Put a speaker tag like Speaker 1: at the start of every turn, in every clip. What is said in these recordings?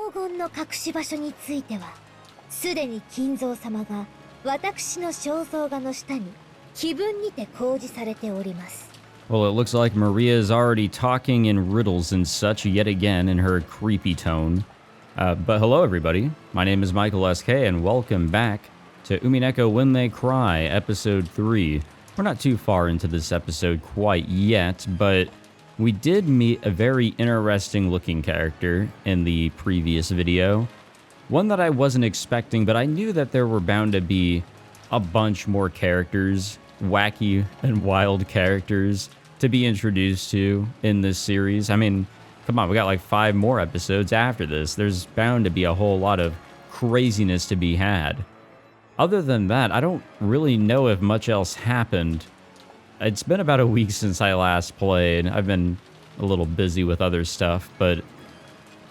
Speaker 1: 黄金の隠し場所については、すでに金蔵様が私の肖像画の下に碑文にて公示されております。
Speaker 2: Well, it looks like Maria is already talking in riddles and such yet again in her creepy tone. But hello, everybody. My name is Michael SK, and welcome back to Umineko When They Cry, Episode 3. We're not too far into this episode quite yet, but we did meet a very interesting-looking character in the previous video. One that I wasn't expecting, but I knew that there were bound to be a bunch more characters, wacky and wild characters, to be introduced to in this series. I mean, come on, we got like 5 more episodes after this. There's bound to be a whole lot of craziness to be had. Other than that, I don't really know if much else happened. It's been about a week since I last played. I've been a little busy with other stuff, but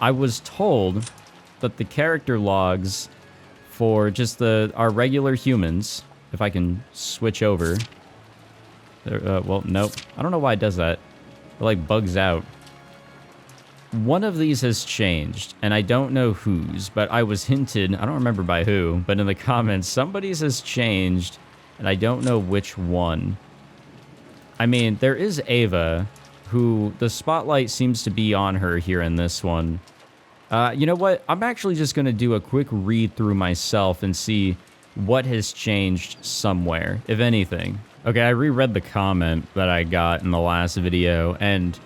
Speaker 2: I was told that the character logs for just our regular humans, if I can switch over. Well, nope. I don't know why it does that. It like bugs out. One of these has changed, and I don't know whose, but I was hinted, I don't remember by who, but in the comments, somebody's has changed, and I don't know which one. I mean, there is Ava, who the spotlight seems to be on her here in this one. You know what? I'm actually just going to do a quick read through myself and see what has changed somewhere, if anything. Okay, I reread the comment that I got in the last video, and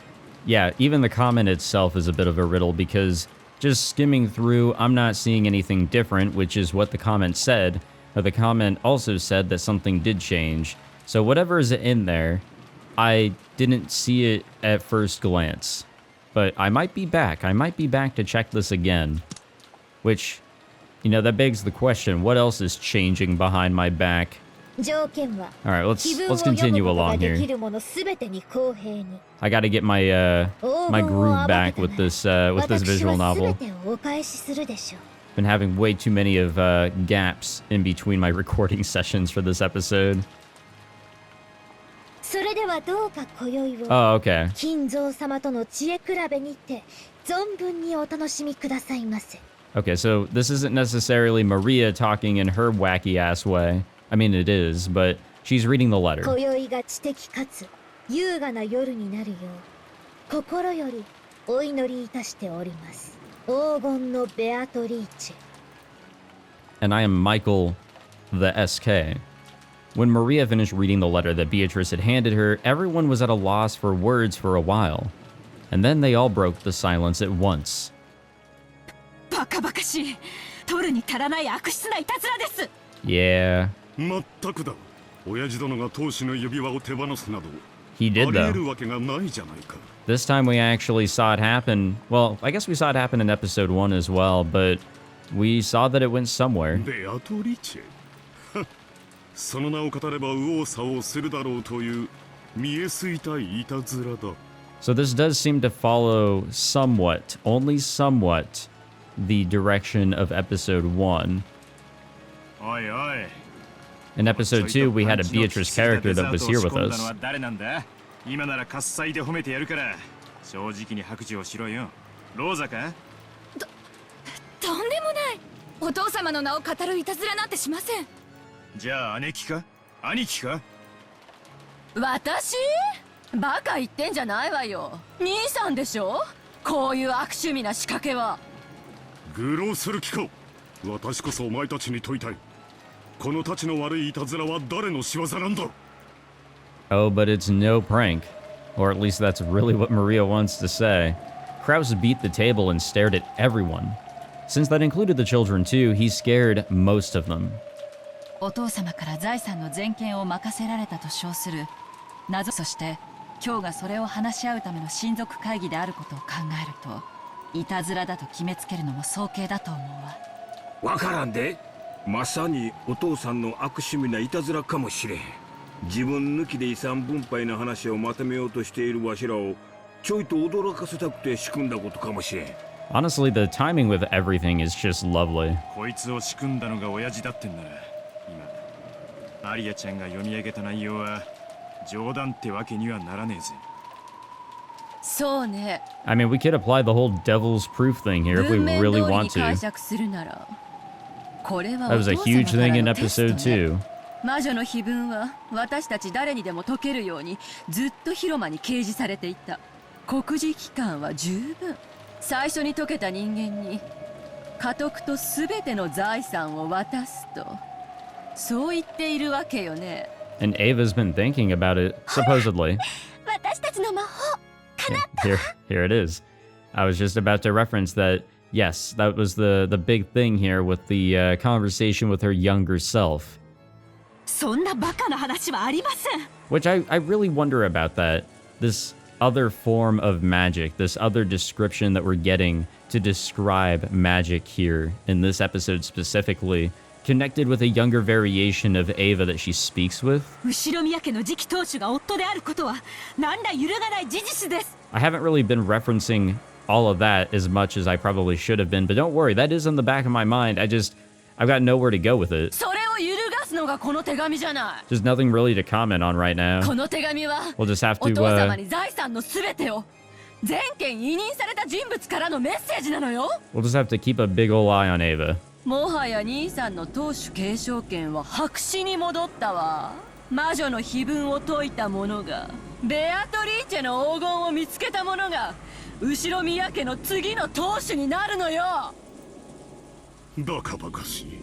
Speaker 2: yeah, even the comment itself is a bit of a riddle because just skimming through, I'm not seeing anything different, which is what the comment said. But the comment also said that something did change. So whatever is in there, I didn't see it at first glance. But I might be back. I might be back to check this again. Which, you know, that begs the question, what else is changing behind my back? Alright, let's continue along here. I gotta get my my groove back with this visual novel. Been having way too many of gaps in between my recording sessions for this episode. Oh, okay. Okay, so this isn't necessarily Maria talking in her wacky ass way. I mean, it is, but she's reading the letter. And I am Michael, the SK. When Maria finished reading the letter that Beatrice had handed her, everyone was at a loss for words for a while. And then they all broke the silence at once. Yeah. He did, though. This time we actually saw it happen. Well, I guess we saw it happen in episode 1 as well, but we saw that it went somewhere. So this does seem to follow somewhat, only somewhat, the direction of episode 1. In episode 2, we had a Beatrice character that was here with us. Oh, but it's no prank. Or at least that's really what Maria wants to say. Krause beat the table and stared at everyone. Since that included the children too, he scared most of them. Honestly, the timing with everything is just lovely.
Speaker 3: そうね。
Speaker 2: I mean, we could apply the whole devil's proof thing here if we
Speaker 3: 文面
Speaker 2: really
Speaker 3: 通り
Speaker 2: want
Speaker 3: に解
Speaker 2: to.
Speaker 3: 釈するなら、これは
Speaker 2: That
Speaker 3: お
Speaker 2: was a
Speaker 3: 父
Speaker 2: huge
Speaker 3: 様か
Speaker 2: thing
Speaker 3: ら
Speaker 2: in
Speaker 3: のテスト
Speaker 2: episode
Speaker 3: ね。
Speaker 2: 2.
Speaker 3: 魔女の碑文は私たち誰にでも解けるようにずっと広間に掲示されていた。告示期間は十分。最初に解けた人間に家督と全ての財産を渡すと、そう言っているわけよね。
Speaker 2: And Ava's been thinking about it, supposedly.
Speaker 1: 私たちの魔法
Speaker 2: Here it is. I was just about to reference that. Yes, that was the big thing here with the conversation with her younger self.
Speaker 3: そんなバカな話はありません。
Speaker 2: Which I really wonder about that. This other form of magic, this other description that we're getting to describe magic here in this episode specifically, connected with a younger variation of Ava that she speaks with.
Speaker 3: 後宮家の次期当主が夫であることは何ら揺るがない事実です。
Speaker 2: I haven't really been referencing all of that as much as I probably should have been, but don't worry, that is in the back of my mind. I've got nowhere to go with it.
Speaker 3: それを揺るがすのがこの手紙じゃない。
Speaker 2: Just nothing really to comment on right now.
Speaker 3: この手紙は
Speaker 2: We'll just have
Speaker 3: お父
Speaker 2: to,
Speaker 3: 様に財産のすべてを全権委任された人物からのメッセージなのよ。
Speaker 2: we'll just have to keep a big ol' eye on Ava.
Speaker 3: もはや兄さんの当主継承権は白紙に戻ったわ。魔女の碑文を解いた者が、ベアトリーチェの黄金を見つけた者が後宮家の次の当主になるのよ。
Speaker 4: バカバカしい。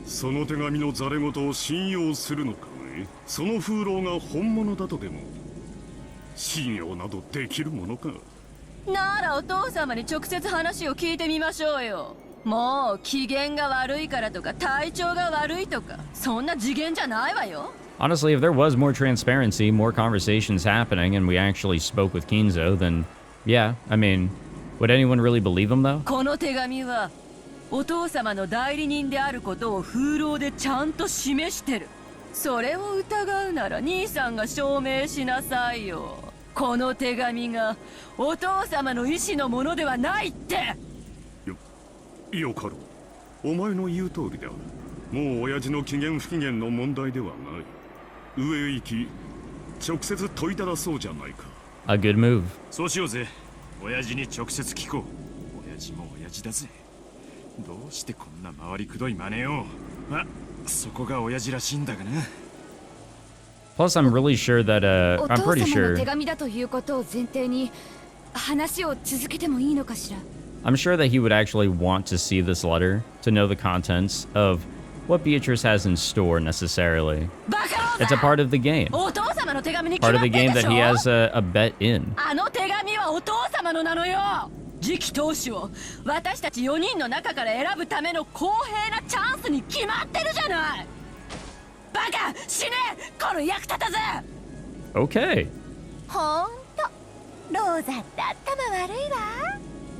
Speaker 4: その手紙のざれ言を信用するのかね。その風浪が本物だとでも信用などできるものか。
Speaker 3: ならお父様に直接話を聞いてみましょうよ。もう機嫌が悪いからとか体調が悪いとかそんな次元じゃないわよ。
Speaker 2: Honestly, if there was more transparency, more conversations happening, and we actually spoke with Kinzo, then yeah, I mean, would anyone really believe him though?
Speaker 3: この手紙はお父様の代理人であることを風浪でちゃんと示してる。それを疑うなら兄さんが証明しなさいよ。この手紙がお父様の意志のものではないって。
Speaker 4: よかろう。お前の言う通りである。もう親父の機嫌不機嫌の問題ではない。上へ行き直接問いただそうじゃないか。
Speaker 2: A good move.
Speaker 5: そうしようぜ。親父に直接聞こう。親父も親父だぜ。どうしてこんな回りくどい真似を。ま、そこが親父らしいんだがな。
Speaker 2: Plus, I'm really sure that,
Speaker 6: お
Speaker 2: I'm
Speaker 6: 父
Speaker 2: pretty
Speaker 6: 様の
Speaker 2: sure,
Speaker 6: 手紙だということを前提に話を続けてもいいのかしら。
Speaker 2: I'm sure that he would actually want to see this letter to know the contents of what Beatrice has in store necessarily.
Speaker 3: バカ王
Speaker 2: It's a
Speaker 3: さん
Speaker 2: part of the game.
Speaker 3: お父様の手紙に決
Speaker 2: Part
Speaker 3: ま
Speaker 2: of
Speaker 3: っ
Speaker 2: the
Speaker 3: てん
Speaker 2: game
Speaker 3: でし
Speaker 2: that
Speaker 3: ょ
Speaker 2: he has a bet in.
Speaker 3: あの手紙はお父様のなのよ。次期当主を私たち4人の中から選ぶための公平なチャンスに決まってるじゃない。バカ死ねこの役立たず。
Speaker 2: Okay.
Speaker 1: ほんとローザって頭悪いわ。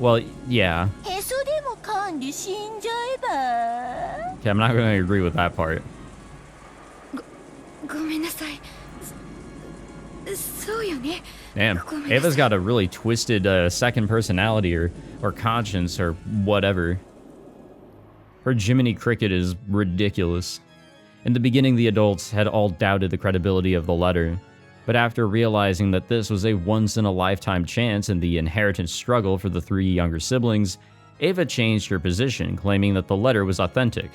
Speaker 2: Well, yeah.
Speaker 1: へそでも噛んで死んじゃえば。
Speaker 2: Okay, I'm not going to agree with that part.
Speaker 6: ごめんなさい。そうよね。
Speaker 2: Damn.
Speaker 6: ごめんなさい。
Speaker 2: Ava's got a really twisted second personality or conscience or whatever. Her Jiminy Cricket is ridiculous. In the beginning, the adults had all doubted the credibility of the letter. But after realizing that this was a once-in-a-lifetime chance in the inheritance struggle for the three younger siblings, Ava changed her position, claiming that the letter was authentic.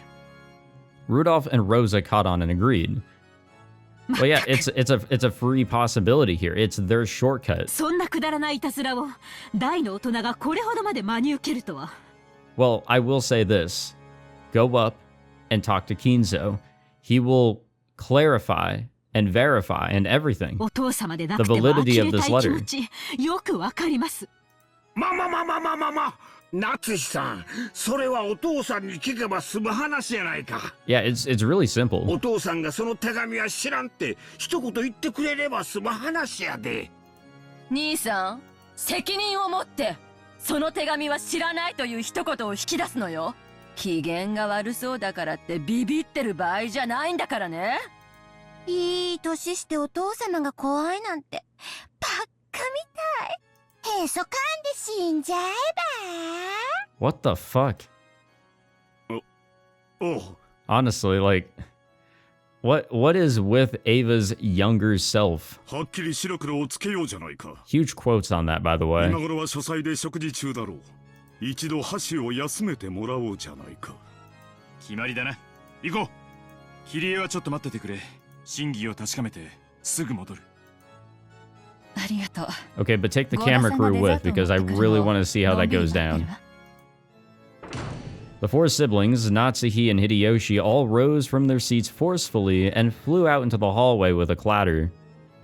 Speaker 2: Rudolph and Rosa caught on and agreed. Well, yeah, it's a free possibility here. It's their shortcut.
Speaker 3: そんなくだらないいたずらを大の大人がこれほどまで真に受けるとは。
Speaker 2: Well, I will say this. Go up and talk to Kinzo. He will clarify and verify and everything.
Speaker 3: お父様でなく
Speaker 2: The
Speaker 3: ても
Speaker 2: validity
Speaker 3: 呆
Speaker 2: of
Speaker 3: れ
Speaker 2: this
Speaker 3: たい気
Speaker 2: letter.
Speaker 3: 持ちよくわかります。
Speaker 7: 夏日さん、それはお父さんに聞けば済む話やないか。
Speaker 2: Yeah, it's really simple.
Speaker 7: お父さんがその手紙は知らんって一言言ってくれれば済む話やで。
Speaker 3: 兄さん、責任を持ってその手紙は知らないという一言を引き出すのよ。機嫌が悪そうだからってビビってる場合じゃないんだからね。
Speaker 1: いい年してお父様が怖いなんてバッカみたい。へそ噛んで死んじゃえば。
Speaker 2: What the fuck?
Speaker 4: おう。
Speaker 2: Honestly, like, What is with Ava's younger self?
Speaker 4: はっきり白黒をつけようじゃないか。
Speaker 2: Huge quotes on that, by the
Speaker 4: 今
Speaker 2: way.
Speaker 4: 頃は書斎で食事中だろう。一度箸を休めてもらおうじゃないか。
Speaker 5: 決まりだな。行こう。キリエはちょっと待っててくれ。真偽を確かめてすぐ戻る。
Speaker 3: ありがとう。
Speaker 2: Okay, but take the camera crew with because I really want to see how that goes down. The four siblings, Natsuhi and Hideyoshi, all rose from their seats forcefully and flew out into the hallway with a clatter.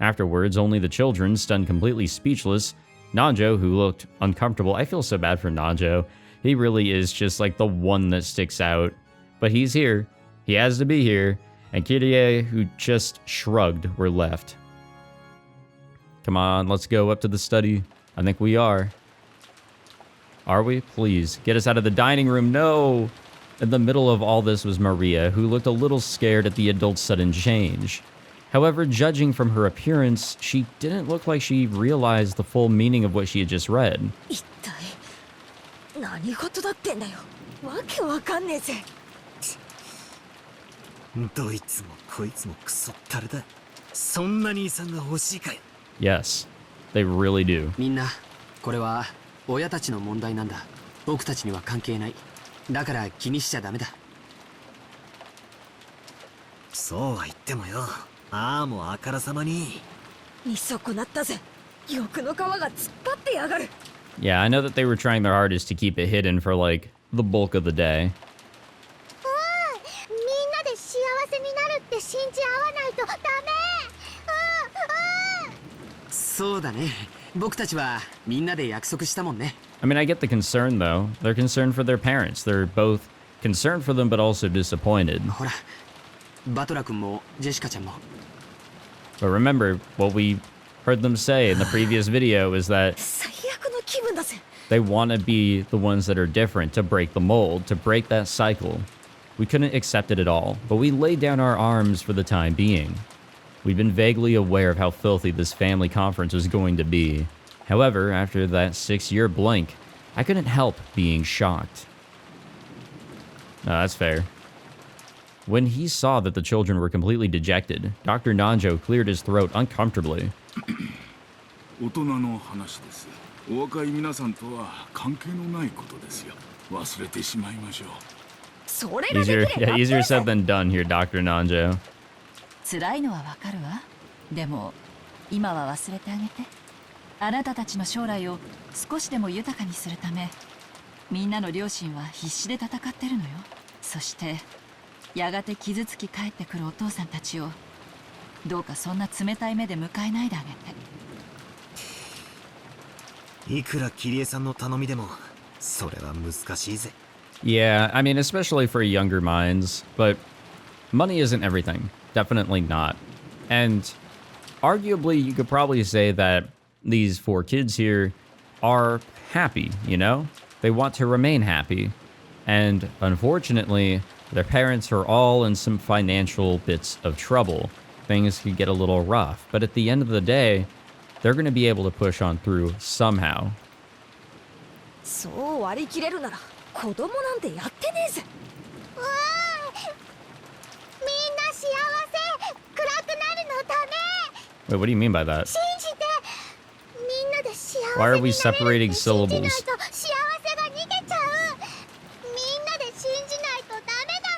Speaker 2: Afterwards, only the children, stunned completely speechless, Najo, who looked uncomfortable. I feel so bad for Najo. He really is just like the one that sticks out. But he's here. He has to be here. And Kirie, who just shrugged, were left. Come on, let's go up to the study. I think we are. Are we? Please, get us out of the dining room. No! In the middle of all this was Maria, who looked a little scared at the adult's sudden change. However, judging from her appearance, she didn't look like she realized the full meaning of what she had just read.
Speaker 6: 一体何事だってんだよ。わけわかんねえぜ。
Speaker 8: どいつもこいつもクソったれだ。そんな兄さんが欲しいかよ。
Speaker 2: Yes, they really do.
Speaker 9: みんな、これは親たちの問題なんだ。僕たちには関係ない。だから気にしちゃダメだ。
Speaker 8: そうは言ってもよ。ああもうあからさまに。
Speaker 6: 見損なったぜ。欲の皮が突っ張ってやがる。
Speaker 2: Yeah, I know that they were trying their hardest to keep it hidden for like the bulk of the day.
Speaker 1: みんなで幸せになるって信じ合わないとダメ。
Speaker 9: そうだね。僕たちはみんなで約束したもんね。
Speaker 2: I mean, I get the concern though. They're concerned for their parents. They're both concerned for them, but also disappointed.
Speaker 9: ほら、バトラ君もジェシカちゃんも。
Speaker 2: But remember, what we heard them say in the previous video is that
Speaker 6: 最悪の気分だぜ。
Speaker 2: they want to be the ones that are different, to break the mold, to break that cycle. We couldn't accept it at all, but we laid down our arms for the time being. We'd been vaguely aware of how filthy this family conference was going to be. However, after that 6-year blank, I couldn't help being shocked. No, that's fair. When he saw that the children were completely dejected, Dr. Nanjo cleared his throat uncomfortably.
Speaker 4: 大人の話です。お若い皆さんとは関係のないことですよ。忘れてしまいましょう。
Speaker 6: それができれば
Speaker 2: Easier said than done here, Dr. Nanjo.
Speaker 3: 辛いのはわかるわ。でも今は忘れてあげて。あなたたちの将来を少しでも豊かにするため、みんなの両親は必死で戦ってるのよ。そしてやがて傷つき帰ってくるお父さんたちをどうかそんな冷たい目で迎えないであげて。
Speaker 8: いくらキリエさんの頼みでもそれは難しいぜ。
Speaker 2: Yeah, I mean, especially for younger minds, but money isn't everything. Definitely not. And arguably, you could probably say that these 4 kids here are happy, you know? They want to remain happy. And unfortunately, their parents are all in some financial bits of trouble. Things could get a little rough. But at the end of the day, they're going to be able to push on through somehow.
Speaker 6: そう割り切れるなら子供なんてやってねえぜ。
Speaker 1: うわー、みんな幸せ、暗くなるのダメ。
Speaker 2: Wait, what do you mean by that?
Speaker 1: 信じて、みんなで幸せにな
Speaker 2: Why
Speaker 1: れ
Speaker 2: are
Speaker 1: る
Speaker 2: we
Speaker 1: って信じない
Speaker 2: separating
Speaker 1: と
Speaker 2: syllables?
Speaker 1: 幸せが逃げちゃう。みんなで信じないとダメな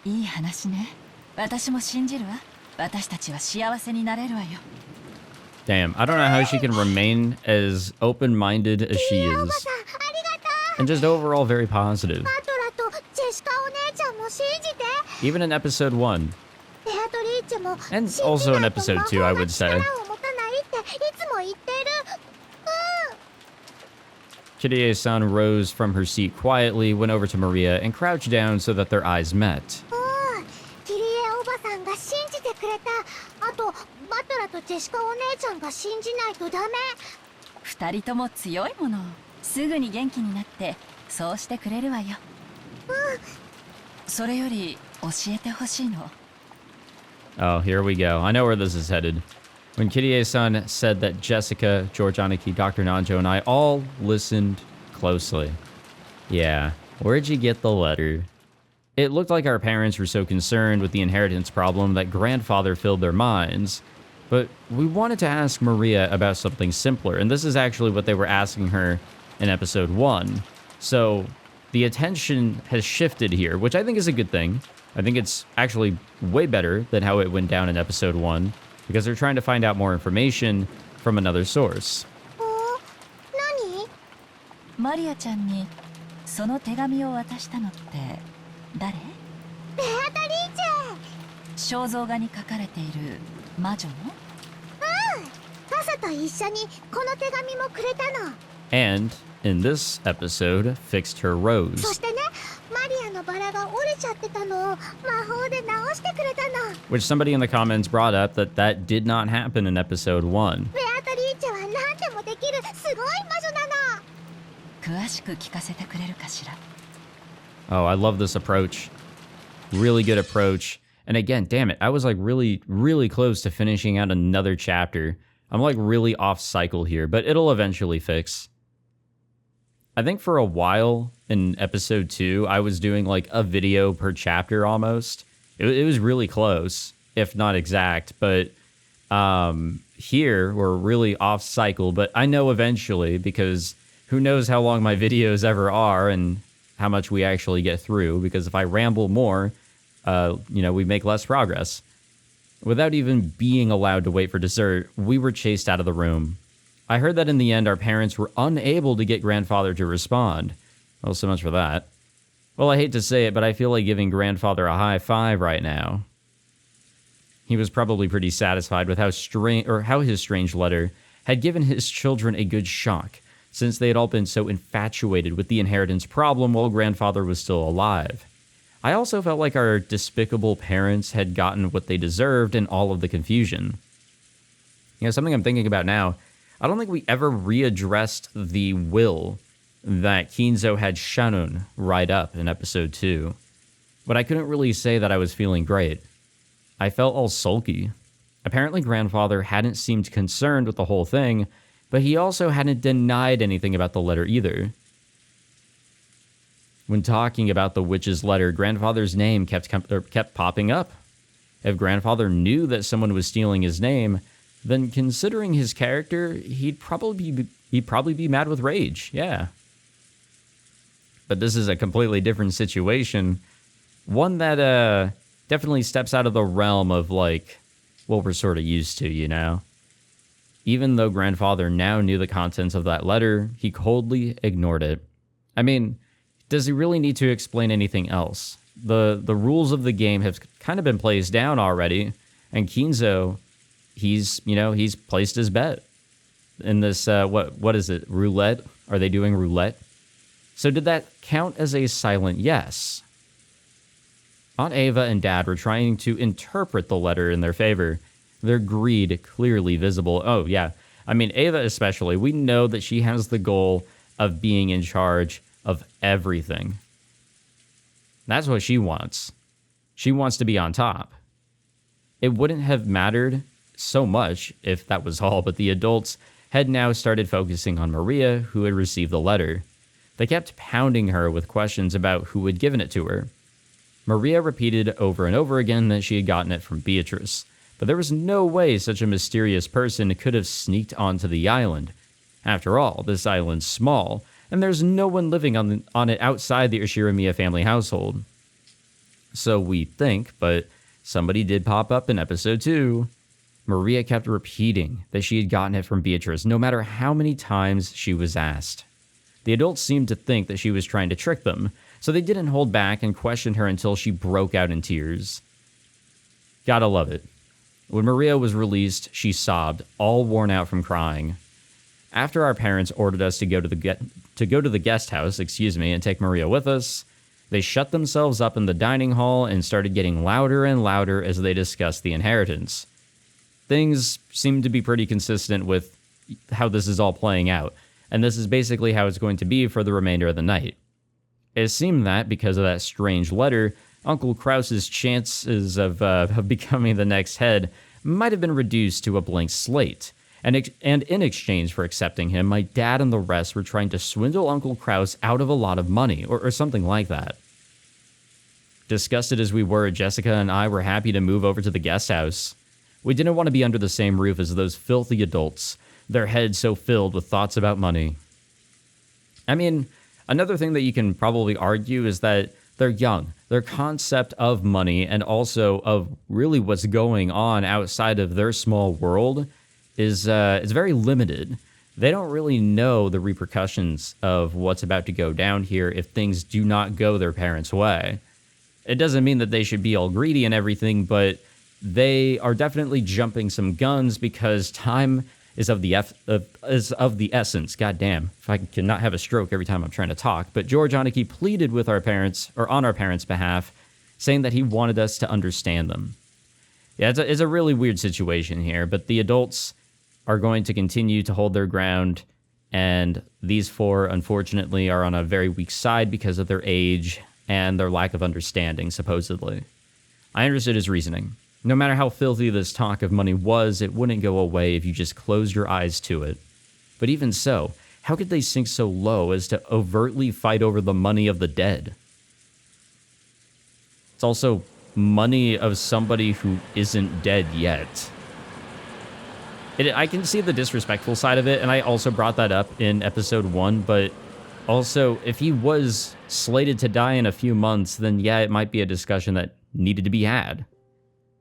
Speaker 1: の。
Speaker 3: いい話ね。私も信じるわ。私たちは幸せになれるわよ。
Speaker 2: Damn, I don't know how she can remain as open-minded as she
Speaker 1: おば
Speaker 2: is.
Speaker 1: さん、ありがとう。
Speaker 2: And just overall very positive.
Speaker 1: バトラとジェシカお姉ちゃんも信じて。
Speaker 2: Even in episode 1.
Speaker 1: ベアトリーチェも
Speaker 2: And
Speaker 1: 信じ
Speaker 2: also in
Speaker 1: ないと
Speaker 2: episode
Speaker 1: 魔
Speaker 2: 2,
Speaker 1: 法
Speaker 2: I
Speaker 1: が
Speaker 2: would say.
Speaker 1: 力を持たないっていつも言ってる。
Speaker 2: Kirie-san rose from her seat quietly, went over to Maria, and crouched down so that their eyes met.
Speaker 1: キリエおばさんが信じてくれた。あとバトラとジェシカお姉ちゃんが信じないとダメ。
Speaker 3: 二人とも強いもの。すぐに元気になってそうしてくれるわよ。それより教えてほしいの。
Speaker 2: Oh, here we go. I know where this is headed. When Kirie-san said that Jessica, George Aniki, Dr. Nanjo, and I all listened closely. Yeah, where'd you get the letter? It looked like our parents were so concerned with the inheritance problem that grandfather filled their minds. But we wanted to ask Maria about something simpler, and this is actually what they were asking her in episode 1. So the attention has shifted here, which I think is a good thing. I think it's actually way better than how it went down in episode 1, because they're trying to find out more information from another source.
Speaker 3: マリアちゃんにその手紙を渡したのって誰？
Speaker 1: ベアトリーチェ。
Speaker 3: 肖像画に書かれている魔女の？
Speaker 1: パサと一緒にこの手紙もくれたの。
Speaker 2: And, in this episode, fixed her rose.
Speaker 1: そしてね、マリアのバラが折れちゃってたのを魔法で直してくれたの。
Speaker 2: Which somebody in the comments brought up that did not happen in episode 1.
Speaker 1: ベアトリーチェは何でもできるすごい魔女なの。
Speaker 3: 詳しく聞かせてくれるかしら。
Speaker 2: Oh, I love this approach. Really good approach. And again, damn it, I was like really, really close to finishing out another chapter. I'm like really off cycle here, but it'll eventually fix. I think for a while in episode 2, I was doing like a video per chapter almost. It was really close, if not exact, but here we're really off cycle, but I know eventually, because who knows how long my videos ever are and how much we actually get through, because if I ramble more, we make less progress. Without even being allowed to wait for dessert, we were chased out of the room. I heard that in the end, our parents were unable to get grandfather to respond. Well, so much for that. Well, I hate to say it, but I feel like giving grandfather a high five right now. He was probably pretty satisfied with how his strange letter had given his children a good shock, since they had all been so infatuated with the inheritance problem while grandfather was still alive. I also felt like our despicable parents had gotten what they deserved in all of the confusion. You know, something I'm thinking about now, I don't think we ever readdressed the will that Kinzo had shown right up in episode 2. But I couldn't really say that I was feeling great. I felt all sulky. Apparently grandfather hadn't seemed concerned with the whole thing, but he also hadn't denied anything about the letter either. When talking about the witch's letter, grandfather's name kept popping up. If grandfather knew that someone was stealing his name, then considering his character, he'd probably be mad with rage, yeah. But this is a completely different situation. One that definitely steps out of the realm of, like, what we're sort of used to, you know? Even though grandfather now knew the contents of that letter, he coldly ignored it. I mean, does he really need to explain anything else? The rules of the game have kind of been placed down already, and Kinzo, he's placed his bet in this, what is it, roulette? Are they doing roulette? So did that count as a silent yes? Aunt Ava and Dad were trying to interpret the letter in their favor, their greed clearly visible. Oh, yeah. I mean, Ava especially, we know that she has the goal of being in charge of everything. That's what she wants. She wants to be on top. It wouldn't have mattered so much if that was all, but the adults had now started focusing on Maria, who had received the letter. They kept pounding her with questions about who had given it to her. Maria repeated over and over again that she had gotten it from Beatrice, but there was no way such a mysterious person could have sneaked onto the island. After all, this island's small, and there's no one living on it outside the Ushiromiya family household. So we think, but somebody did pop up in episode 2. Maria kept repeating that she had gotten it from Beatrice, no matter how many times she was asked. The adults seemed to think that she was trying to trick them, so they didn't hold back and questioned her until she broke out in tears. Gotta love it. When Maria was released, she sobbed, all worn out from crying. After our parents ordered us to go to the guest house, and take Maria with us, they shut themselves up in the dining hall and started getting louder and louder as they discussed the inheritance. Things seem to be pretty consistent with how this is all playing out, and this is basically how it's going to be for the remainder of the night. It seemed that, because of that strange letter, Uncle Krause's chances of becoming the next head might have been reduced to a blank slate, and in exchange for accepting him, my dad and the rest were trying to swindle Uncle Krause out of a lot of money, or something like that. Disgusted as we were, Jessica and I were happy to move over to the guest house. We didn't want to be under the same roof as those filthy adults, their heads so filled with thoughts about money. I mean, another thing that you can probably argue is that they're young. Their concept of money and also of really what's going on outside of their small world is very limited. They don't really know the repercussions of what's about to go down here if things do not go their parents' way. It doesn't mean that they should be all greedy and everything, but they are definitely jumping some guns because time is of the essence. God damn, if I cannot have a stroke every time I'm trying to talk. But George Aniki pleaded with our parents, or on our parents' behalf, saying that he wanted us to understand them. Yeah, it's a really weird situation here, but the adults are going to continue to hold their ground, and these four, unfortunately, are on a very weak side because of their age and their lack of understanding, supposedly. I understood his reasoning. No matter how filthy this talk of money was, it wouldn't go away if you just closed your eyes to it. But even so, how could they sink so low as to overtly fight over the money of the dead? It's also money of somebody who isn't dead yet. I can see the disrespectful side of it, and I also brought that up in episode 1, but also, if he was slated to die in a few months, then yeah, it might be a discussion that needed to be had.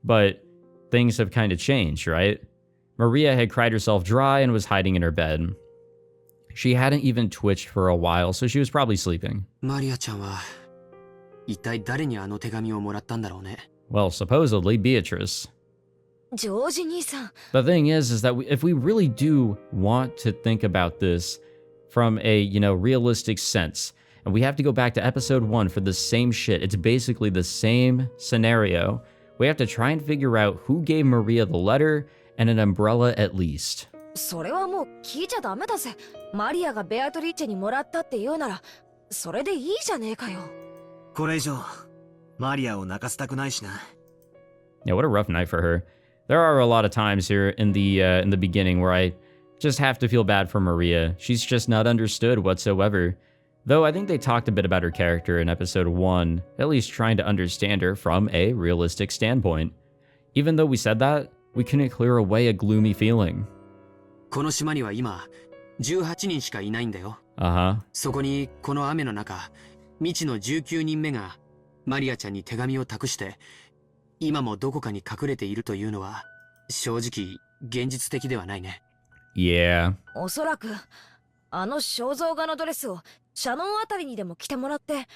Speaker 2: But things have kind of changed, right? Maria had cried herself dry and was hiding in her bed. She hadn't even twitched for a while, so she was probably sleeping. Well, supposedly Beatrice. The thing is that if we really do want to think about this from a, realistic sense, and we have to go back to episode 1 for the same shit, it's basically the same scenario. We have to try and figure out who gave Maria the letter and an umbrella at least.
Speaker 6: それはもう聞いちゃダメだぜ。マリアがベアトリーチェにもらったって言うなら、それでいいじゃねえかよ。
Speaker 8: これ以上、マリアを泣かせたくないしな。
Speaker 2: Yeah, what a rough night for her. There are a lot of times here in the beginning where I just have to feel bad for Maria. She's just not understood whatsoever. Though I think they talked a bit about her character in episode 1, at least trying to understand her from a realistic standpoint. Even though we said that, we couldn't clear away a gloomy feeling.
Speaker 9: この島には今18人しかいないんだよ。そこにこの雨の中、未知の19人目がマリアちゃんに手紙を託して、今もどこかに隠れているというのは正直現実的ではないね。
Speaker 2: Yeah.
Speaker 6: おそらくあの肖像画のドレスをシャノンあたりにでも着てもらって、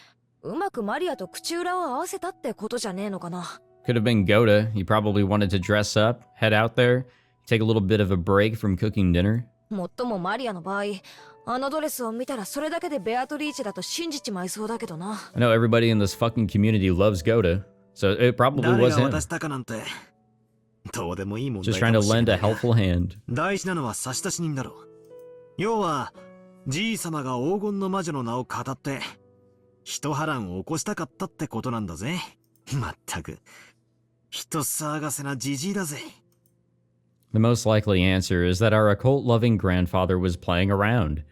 Speaker 6: うまくマリアと口裏を合わせたってことじゃねえのかな。
Speaker 2: Could have been Goda. He probably wanted to dress up, head out there, take a little bit of a break from cooking dinner.
Speaker 6: もっともマリアの場合、あのドレスを見たらそれだけでベアトリーチェだと信じちまいそうだけどな。
Speaker 2: I know everybody in this fucking community loves Goda, so it probably was him.
Speaker 8: どうでもいい問題
Speaker 2: Just trying to lend a helpful hand.
Speaker 8: 大事なのは差出人だろう。要は、じい様が黄金の魔女の名を語って、一波乱を起こしたかったってことなんだぜ。まったく、人騒がせなじじいだぜ。
Speaker 2: The most likely answer is that our occult-loving grandfather was playing around,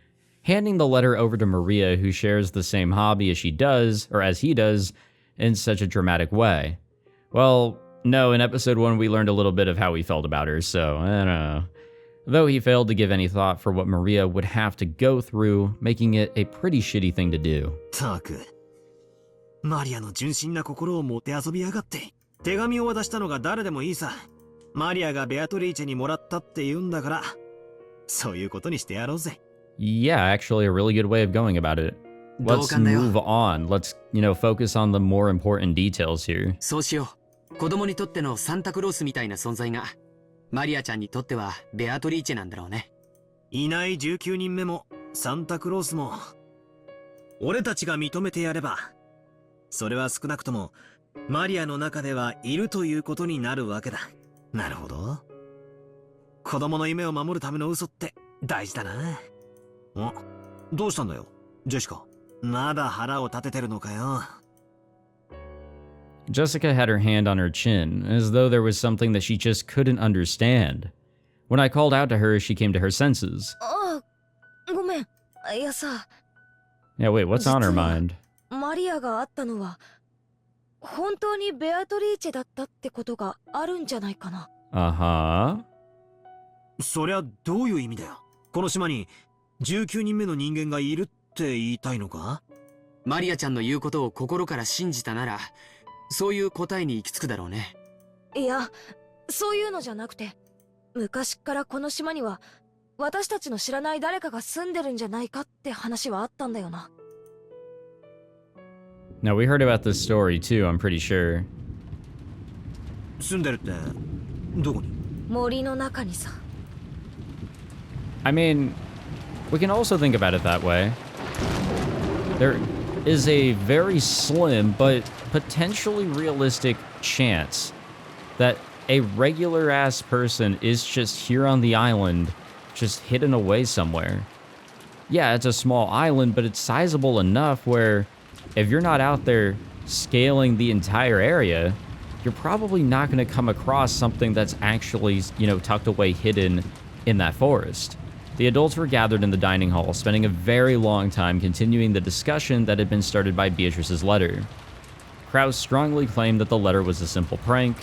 Speaker 2: handing the letter over to Maria, who shares the same hobby as he does, in such a dramatic way. Well, no, in episode 1 we learned a little bit of how he felt about her, so I don't know. Though he failed to give any thought for what Maria would have to go through, making it a pretty shitty thing to do.
Speaker 8: たく、マリアの純真な心をもてあそびやがって、手紙を渡したのが誰でもいいさ。マリアがベアトリーチェにもらったって言うんだから、そういうことにしてやろうぜ。
Speaker 2: Yeah, actually a really good way of going about it. Let's move on. Let's, focus on the more important details here.
Speaker 9: そうしよう。子供にとってのサンタクロースみたいな存在が、マリアちゃんにとってはベアトリーチェなんだろうね。
Speaker 8: いない19人目もサンタクロースも、俺たちが認めてやれば、それは少なくともマリアの中ではいるということになるわけだ。なるほど。子供の夢を守るための嘘って大事だな。どうしたんだよ、ジェシカ。まだ腹を立ててるのかよ。
Speaker 2: Jessica had her hand on her chin, as though there was something that she just couldn't understand. When I called out to her, she came to her senses.
Speaker 6: ごめん。いやさ。
Speaker 2: Yeah, wait, what's on her mind?
Speaker 6: マリアがあったのは、本当にベアトリーチェだったってことがあるんじゃないかな。
Speaker 8: そりゃどういう意味だよ。この島に19人目の人間がいるって言いたいのか？
Speaker 9: マリアちゃんの言うことを心から信じたなら、そういう答えに行き着くだろうね。
Speaker 6: いや、そういうのじゃなくて、昔からこの島には私たちの知らない誰かが住んでるんじゃないかって話はあったんだよな。
Speaker 2: Now, we heard about this story too, I'm pretty sure.
Speaker 8: 住んでるってどこに？
Speaker 6: 森の中にさ。
Speaker 2: I mean, we can also think about it that way. There is a very slim but potentially realistic chance that a regular ass person is just here on the island, just hidden away somewhere. Yeah, it's a small island, but it's sizable enough where if you're not out there scaling the entire area, you're probably not going to come across something that's actually, you know, tucked away hidden in that forest. The adults were gathered in the dining hall, spending a very long time continuing the discussion that had been started by Beatrice's letter. Kraus strongly claimed that the letter was a simple prank,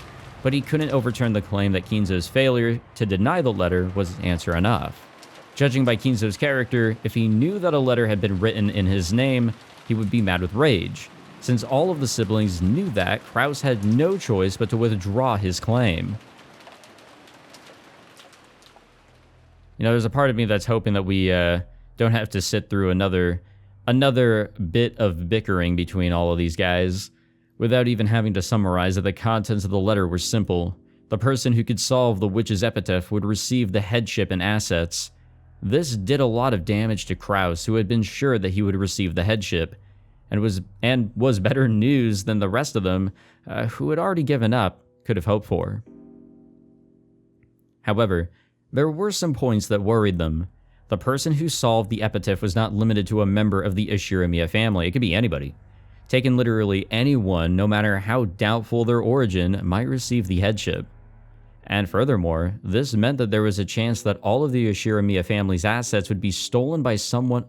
Speaker 2: but he couldn't overturn the claim that Kinzo's failure to deny the letter was answer enough. Judging by Kinzo's character, if he knew that a letter had been written in his name, he would be mad with rage. Since all of the siblings knew that, Kraus had no choice but to withdraw his claim. You know, there's a part of me that's hoping that we don't have to sit through another bit of bickering between all of these guys, without even having to summarize that the contents of the letter were simple. The person who could solve the witch's epitaph would receive the headship and assets. This did a lot of damage to Kraus, who had been sure that he would receive the headship, and was better news than the rest of them, who had already given up, could have hoped for. However, there were some points that worried them. The person who solved the epitaph was not limited to a member of the Ushiromiya family. It could be anybody. Taken literally, anyone, no matter how doubtful their origin, might receive the headship. And furthermore, this meant that there was a chance that all of the Ushiromiya family's assets would be stolen by some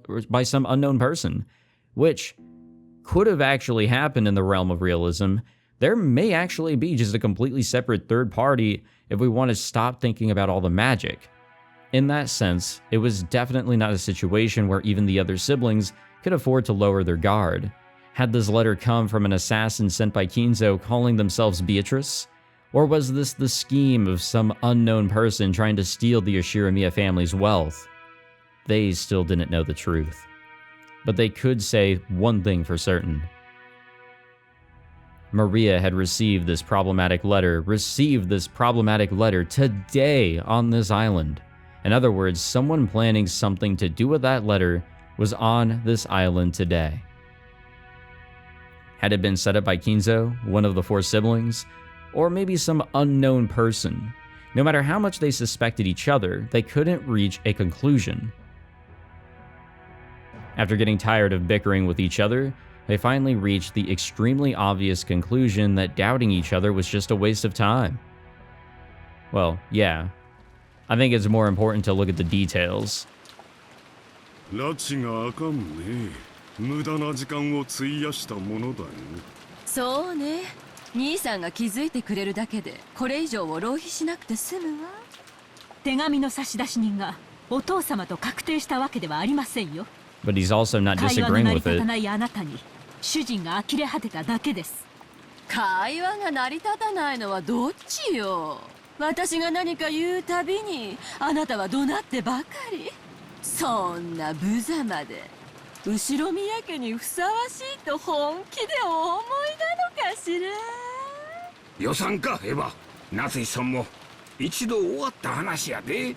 Speaker 2: unknown person, which could have actually happened in the realm of realism. There may actually be just a completely separate third party if we want to stop thinking about all the magic. In that sense, it was definitely not a situation where even the other siblings could afford to lower their guard. Had this letter come from an assassin sent by Kinzo calling themselves Beatrice? Or was this the scheme of some unknown person trying to steal the Ushiromiya family's wealth? They still didn't know the truth. But they could say one thing for certain. Maria had received this problematic letter today on this island. In other words, someone planning something to do with that letter was on this island today. Had it been set up by Kinzo, one of the four siblings, or maybe some unknown person? No matter how much they suspected each other, they couldn't reach a conclusion. After getting tired of bickering with each other, they finally reached the extremely obvious conclusion that doubting each other was just a waste of time. Well, yeah. I think it's more important to look at the details.
Speaker 4: 拉致があかんね。無駄な時間を費やしたものだよ。
Speaker 3: そうね。兄さんが気づいてくれるだけで、これ以上を浪費しなくて済むわ。
Speaker 10: 手紙の差出人がお父様と確定したわけではありませんよ。
Speaker 2: But he's also not disagreeing with it. 会話の成り立た
Speaker 10: ないあなたに、主人が呆れ果てただけです。
Speaker 3: 会話が成り立たないのはどっちよ。私が何か言うたびに、あなたは怒鳴ってばかり。そんな無様で、後ろ宮家にふさわしいと本気でお思いなのかしら。
Speaker 7: 予算か、エヴァ。夏井さんも一度終わった話やで。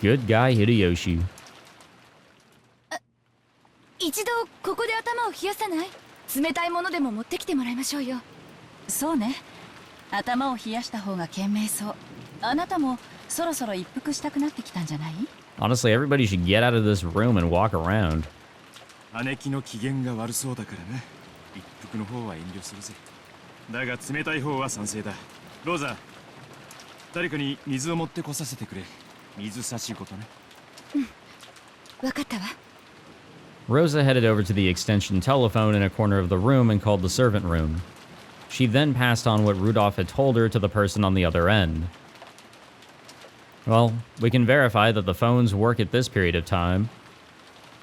Speaker 2: Good guy, Hideyoshi.
Speaker 1: 一度ここで頭を冷やさない？冷たいものでも持ってきてもらいましょうよ。
Speaker 3: そうね。頭を冷やした方が賢明そう。あなたもそろそろ一服したくなってきたんじゃない？
Speaker 2: Honestly, everybody should get out of this room and walk around.
Speaker 5: 姉貴の機嫌が悪そうだからな。一服の方は遠慮するぜ。だが冷たい方は賛成だ。ローザ、誰かに水を持ってこさせてくれ。水差しごとね。
Speaker 1: うん、わかったわ。
Speaker 2: Rosa headed over to the extension telephone in a corner of the room and called the servant room. She then passed on what Rudolph had told her to the person on the other end. Well, we can verify that the phones work at this period of time.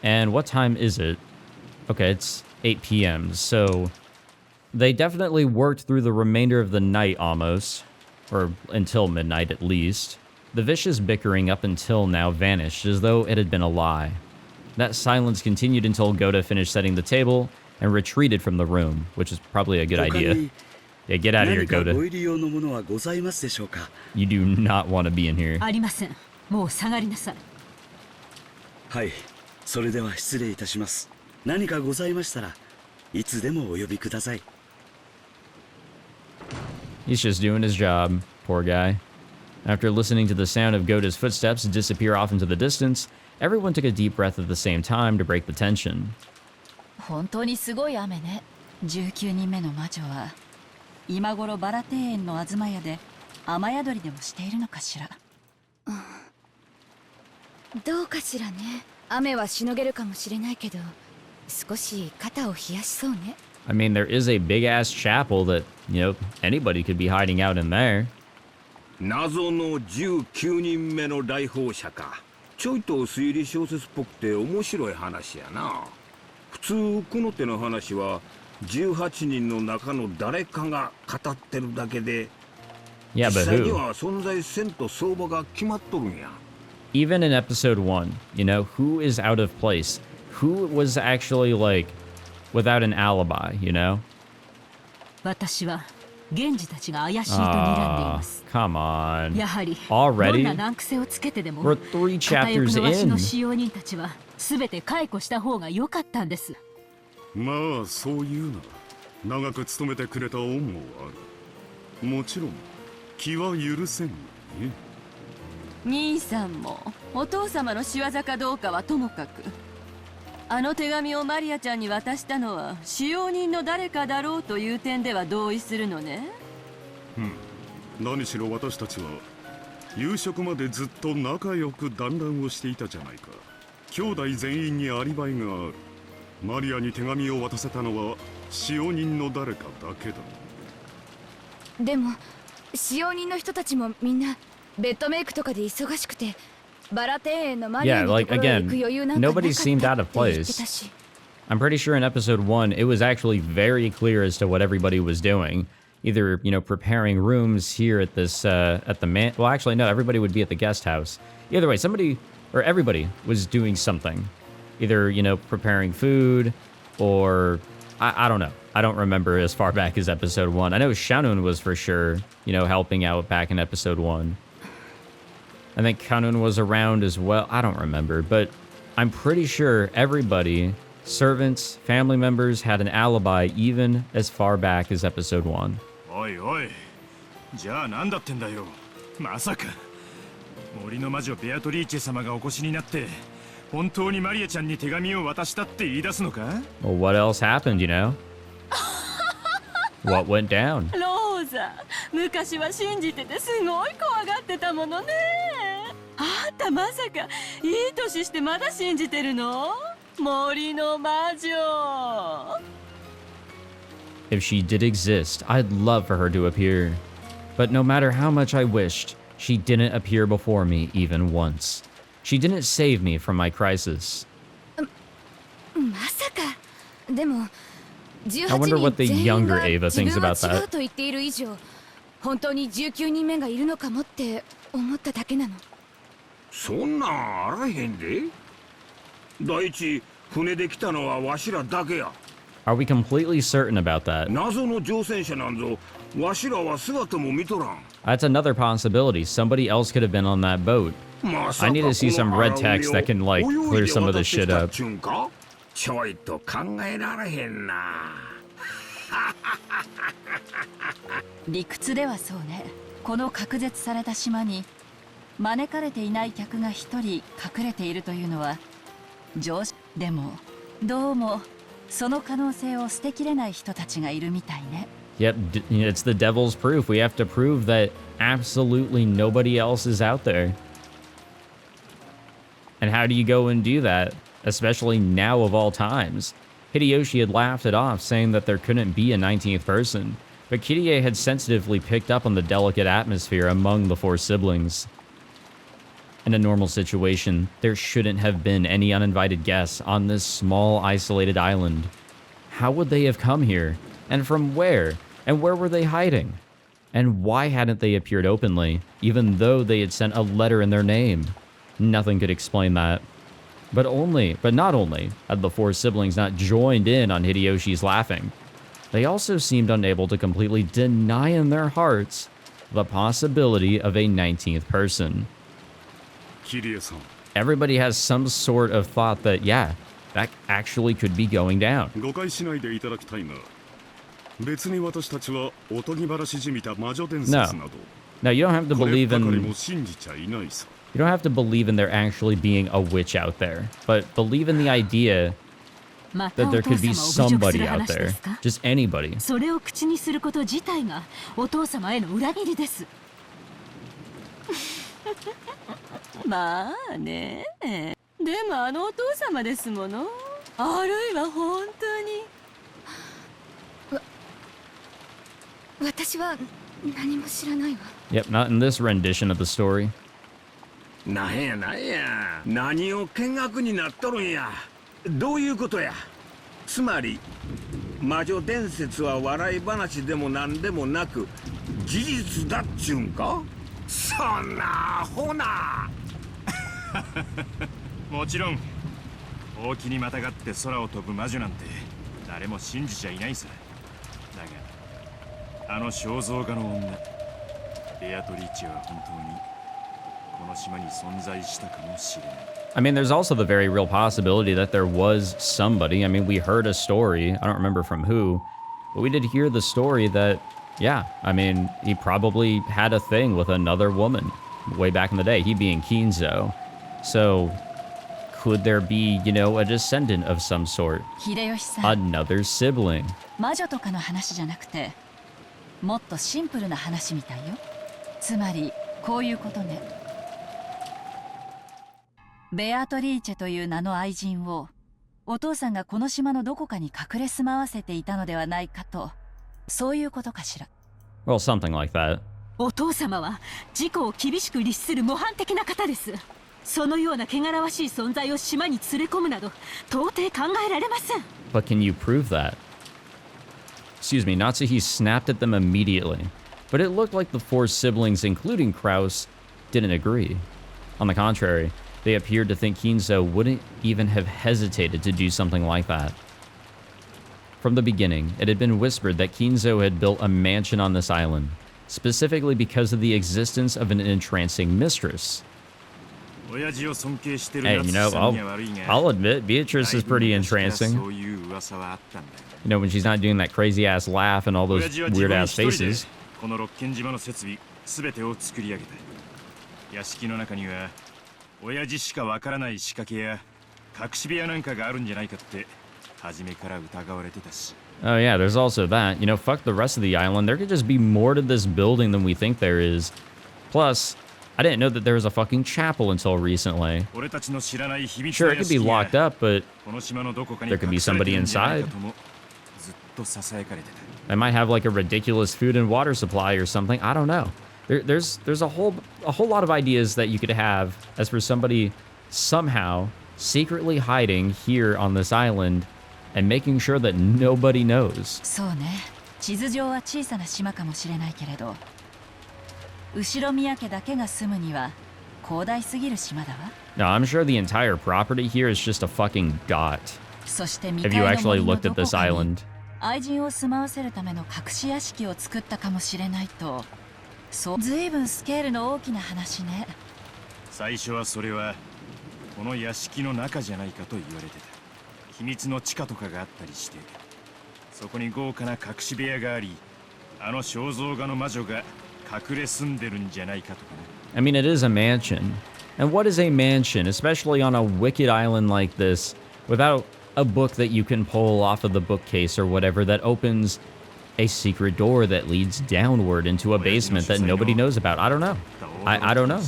Speaker 2: And what time is it? Okay, it's 8 p.m., so they definitely worked through the remainder of the night almost, or until midnight at least. The vicious bickering up until now vanished as though it had been a lie. That silence continued until Goda finished setting the table and retreated from the room, which is probably a good idea. Yeah, get out of here, Goda. You do not want to be in here.
Speaker 10: ありません。もう下がりなさい。
Speaker 11: はい、それでは失礼いたします。何かございましたらいつでもお呼びください。
Speaker 2: He's just doing his job, poor guy. After listening to the sound of Goda's footsteps disappear off into the distance, everyone took a deep breath at the same time to break the tension.
Speaker 3: 本当にすごい雨ね。19人目の魔女は今頃バラ庭園の東屋で雨宿りでもしているのかしら。
Speaker 12: どうかしらね。雨はしのげるかもしれないけど、少し肩を冷やしそうね。
Speaker 2: I mean, there is a big-ass chapel that, you know, anybody could be hiding out in there.
Speaker 7: 謎の19人目の来訪者か。ちょいと推理小説っぽくて面白い話やな。普通この手の話は18人の中の誰かが語ってるだけで、
Speaker 2: Yeah, but
Speaker 7: 実際に
Speaker 2: who?
Speaker 7: は存在せんと相場が決まっとるんや。
Speaker 2: Even in episode 1, you know, who is out of place? Who was actually, like, without an alibi, you know?
Speaker 10: 私は源氏たちが怪しいと睨んでいます。
Speaker 2: Come on.
Speaker 10: やはり
Speaker 2: Already?
Speaker 10: どんな難癖をつけてでも
Speaker 2: We're 3
Speaker 10: 片翼
Speaker 2: chapters
Speaker 10: のわしの
Speaker 2: in.
Speaker 10: 使用人たちは全て解雇した方が良かったんです。
Speaker 4: まあそういうな。長く勤めてくれた恩もある。もちろん気は許せんがね。
Speaker 3: 兄さんもお父様の仕業かどうかはともかく、あの手紙をマリアちゃんに渡したのは使用人の誰かだろうという点では同意するのね。
Speaker 4: 何しろ私たちは夕食までずっと仲良く団らんをしていたじゃないか。兄弟全員にアリバイがある。マリアに手紙を渡せたのは使用人の誰かだけだ。
Speaker 12: でも使用人の人たちもみんなベッドメイクとかで忙しくて、バラ庭園のマリア
Speaker 2: Yeah,
Speaker 12: のと
Speaker 2: like,
Speaker 12: ころへ行く
Speaker 2: again,
Speaker 12: 余裕なんかなかった
Speaker 2: nobody
Speaker 12: って
Speaker 2: seemed
Speaker 12: 言
Speaker 2: out
Speaker 12: っ
Speaker 2: of
Speaker 12: てた
Speaker 2: place.
Speaker 12: し。
Speaker 2: I'm pretty sure in episode 1, it was actually very clear as to what everybody was doing. Either, you know, preparing rooms here at this, at the man. Well, actually, no, everybody would be at the guest house. Either way, somebody, or everybody was doing something. Either, you know, preparing food, or, I don't know. I don't remember as far back as episode 1. I know Shanun was for sure, you know, helping out back in episode 1. I think Kanun was around as well. I don't remember, but I'm pretty sure everybody, servants, family members, had an alibi even as far back as episode 1.
Speaker 5: おいおい、じゃあ何だってんだよ。まさか森の魔女ベアトリーチェ様がお越しになって本当にマリアちゃんに手紙を渡したって言い出すのか？
Speaker 2: Well, what else happened, you know? What went down?
Speaker 3: ローザ、昔は信じててすごい怖がってたものね。あんたまさかいい年してまだ信じてるの？森の魔女。
Speaker 2: If she did exist, I'd love for her to appear. But no matter how much I wished, she didn't appear before me even once. She didn't save me from my crisis.
Speaker 12: まさか。でも
Speaker 2: I wonder what the younger Ava thinks about
Speaker 12: 自分は違う
Speaker 2: that.
Speaker 12: と言っている以上、本当に19人目がいるのかもって思っただけなの。
Speaker 7: そんなんあらへんで。第一、船で来たのはわしらだけや。
Speaker 2: Are we completely certain about that?
Speaker 7: 謎の乗船者なんぞ、わしらは姿も見とらん。
Speaker 2: That's another possibility. Somebody else could have been on that boat. I need to see some red text that can, like, clear some of this shit up.
Speaker 7: ちょいと考えられへんな。
Speaker 3: 理屈ではそうね。この隔絶された島に招かれていない客が一人隠れているというのは常識。でもどうもその可能性を捨てきれない人たちがいるみたいね。
Speaker 2: Yep, it's the devil's proof. We have to prove that absolutely nobody else is out there. And how do you go and do that? Especially now of all times. Hideyoshi had laughed it off, saying that there couldn't be a 19th person. but Kirie had sensitively picked up on the delicate atmosphere among the four siblings. In a normal situation, there shouldn't have been any uninvited guests on this small, isolated island. How would they have come here? And from where? And where were they hiding? And why hadn't they appeared openly, even though they had sent a letter in their name? Nothing could explain that. But not only had the four siblings not joined in on Hideyoshi's laughing, they also seemed unable to completely deny in their hearts the possibility of a 19th person. Everybody has some sort of thought that, yeah, that actually could be going down. No, you don't have to believe in... You don't have to believe in there actually being a witch out there, but believe in the idea that there could be somebody out there, just anybody.
Speaker 10: それを口にすること自体がお父様への裏切りです。
Speaker 3: まあね。でもあのお父様ですもの。あるいは本当に。
Speaker 12: 私は何も知らないわ。
Speaker 2: Yep, not in this rendition of the story.
Speaker 7: なんやなんや、何を見学になっとるんや。どういうことや。つまり魔女伝説は笑い話でも何でもなく事実だっちゅうんか。そんなアホな。
Speaker 5: もちろん大きにまたがって空を飛ぶ魔女なんて誰も信じちゃいないさ。だがあの肖像画の女ベアトリーチェは本当にこの島に存在したかもしれない。
Speaker 2: I mean, there's also the very real possibility that there was somebody. I mean, we heard a story. I don't remember from who, but we did hear the story that, yeah, I mean, he probably had a thing with another woman way back in the day, he being Kinzo. So, could there be, you know, a descendant of some sort? Another sibling.
Speaker 3: 魔女とかの話じゃなくて、もっとシンプルな話みたいよ。つまり、こういうことね。ベアトリーチェという名の愛人をお父さんがこの島のどこかに隠れ住まわせていたのではないかと、そういうことかしら。
Speaker 2: Well, something like that.
Speaker 10: お父様は自己を厳しく律する模範的な方です。そのような汚らわしい存在を島に連れ込むなど到底考えられません。
Speaker 2: But can you prove that? Excuse me, Natsuhi snapped at them immediately, but it looked like the four siblings, including Kraus, didn't agree. On the contrary, they appeared to think Kinzo wouldn't even have hesitated to do something like that. From the beginning, it had been whispered that Kinzo had built a mansion on this island, specifically because of the existence of an entrancing mistress. Hey, you know, I'll admit, Beatrice is pretty entrancing. You know, when she's not doing that crazy-ass laugh and all those weird-ass faces.
Speaker 5: このロッケン島の設備すべてを作り上げた。屋敷の中には親父しかわからない仕掛けや隠し部屋なんかがあるんじゃないかって初めから疑われてたし。
Speaker 2: Oh yeah, there's also that. You know, fuck the rest of the island. There could just be more to this building than we think there is. Plus, I didn't know that there was a fucking chapel until recently. Sure, it could be locked up, but there could be somebody inside. They might have like a ridiculous food and water supply or something. I don't know. There's a whole lot of ideas that you could have as for somebody somehow secretly hiding here on this island and making sure that nobody knows.
Speaker 3: そうね。地図上は小さな島かもしれないけれど、後宮家だけが住むには広大すぎる島だわ。
Speaker 2: No, I'm sure the entire property here is just a fucking dot.
Speaker 3: そして
Speaker 2: If you actually looked at this island.
Speaker 3: 愛人を住まわせるための隠し屋敷を作ったかもしれないと、そうずいぶんスケールの大きな話ね。
Speaker 5: 最初はそれはこの屋敷の中じゃないかと言われてた。秘密の地下とかがあったりして、そこに豪華な隠し部屋があり、あの肖像画の魔女が隠れ住んでるんじゃないかとかね。
Speaker 2: I mean, it is a mansion. And what is a mansion, especially on a wicked island like this, without a book that you can pull off of the bookcase or whatever that opens a secret door that leads downward into a basement that nobody knows about? I don't know. I don't know.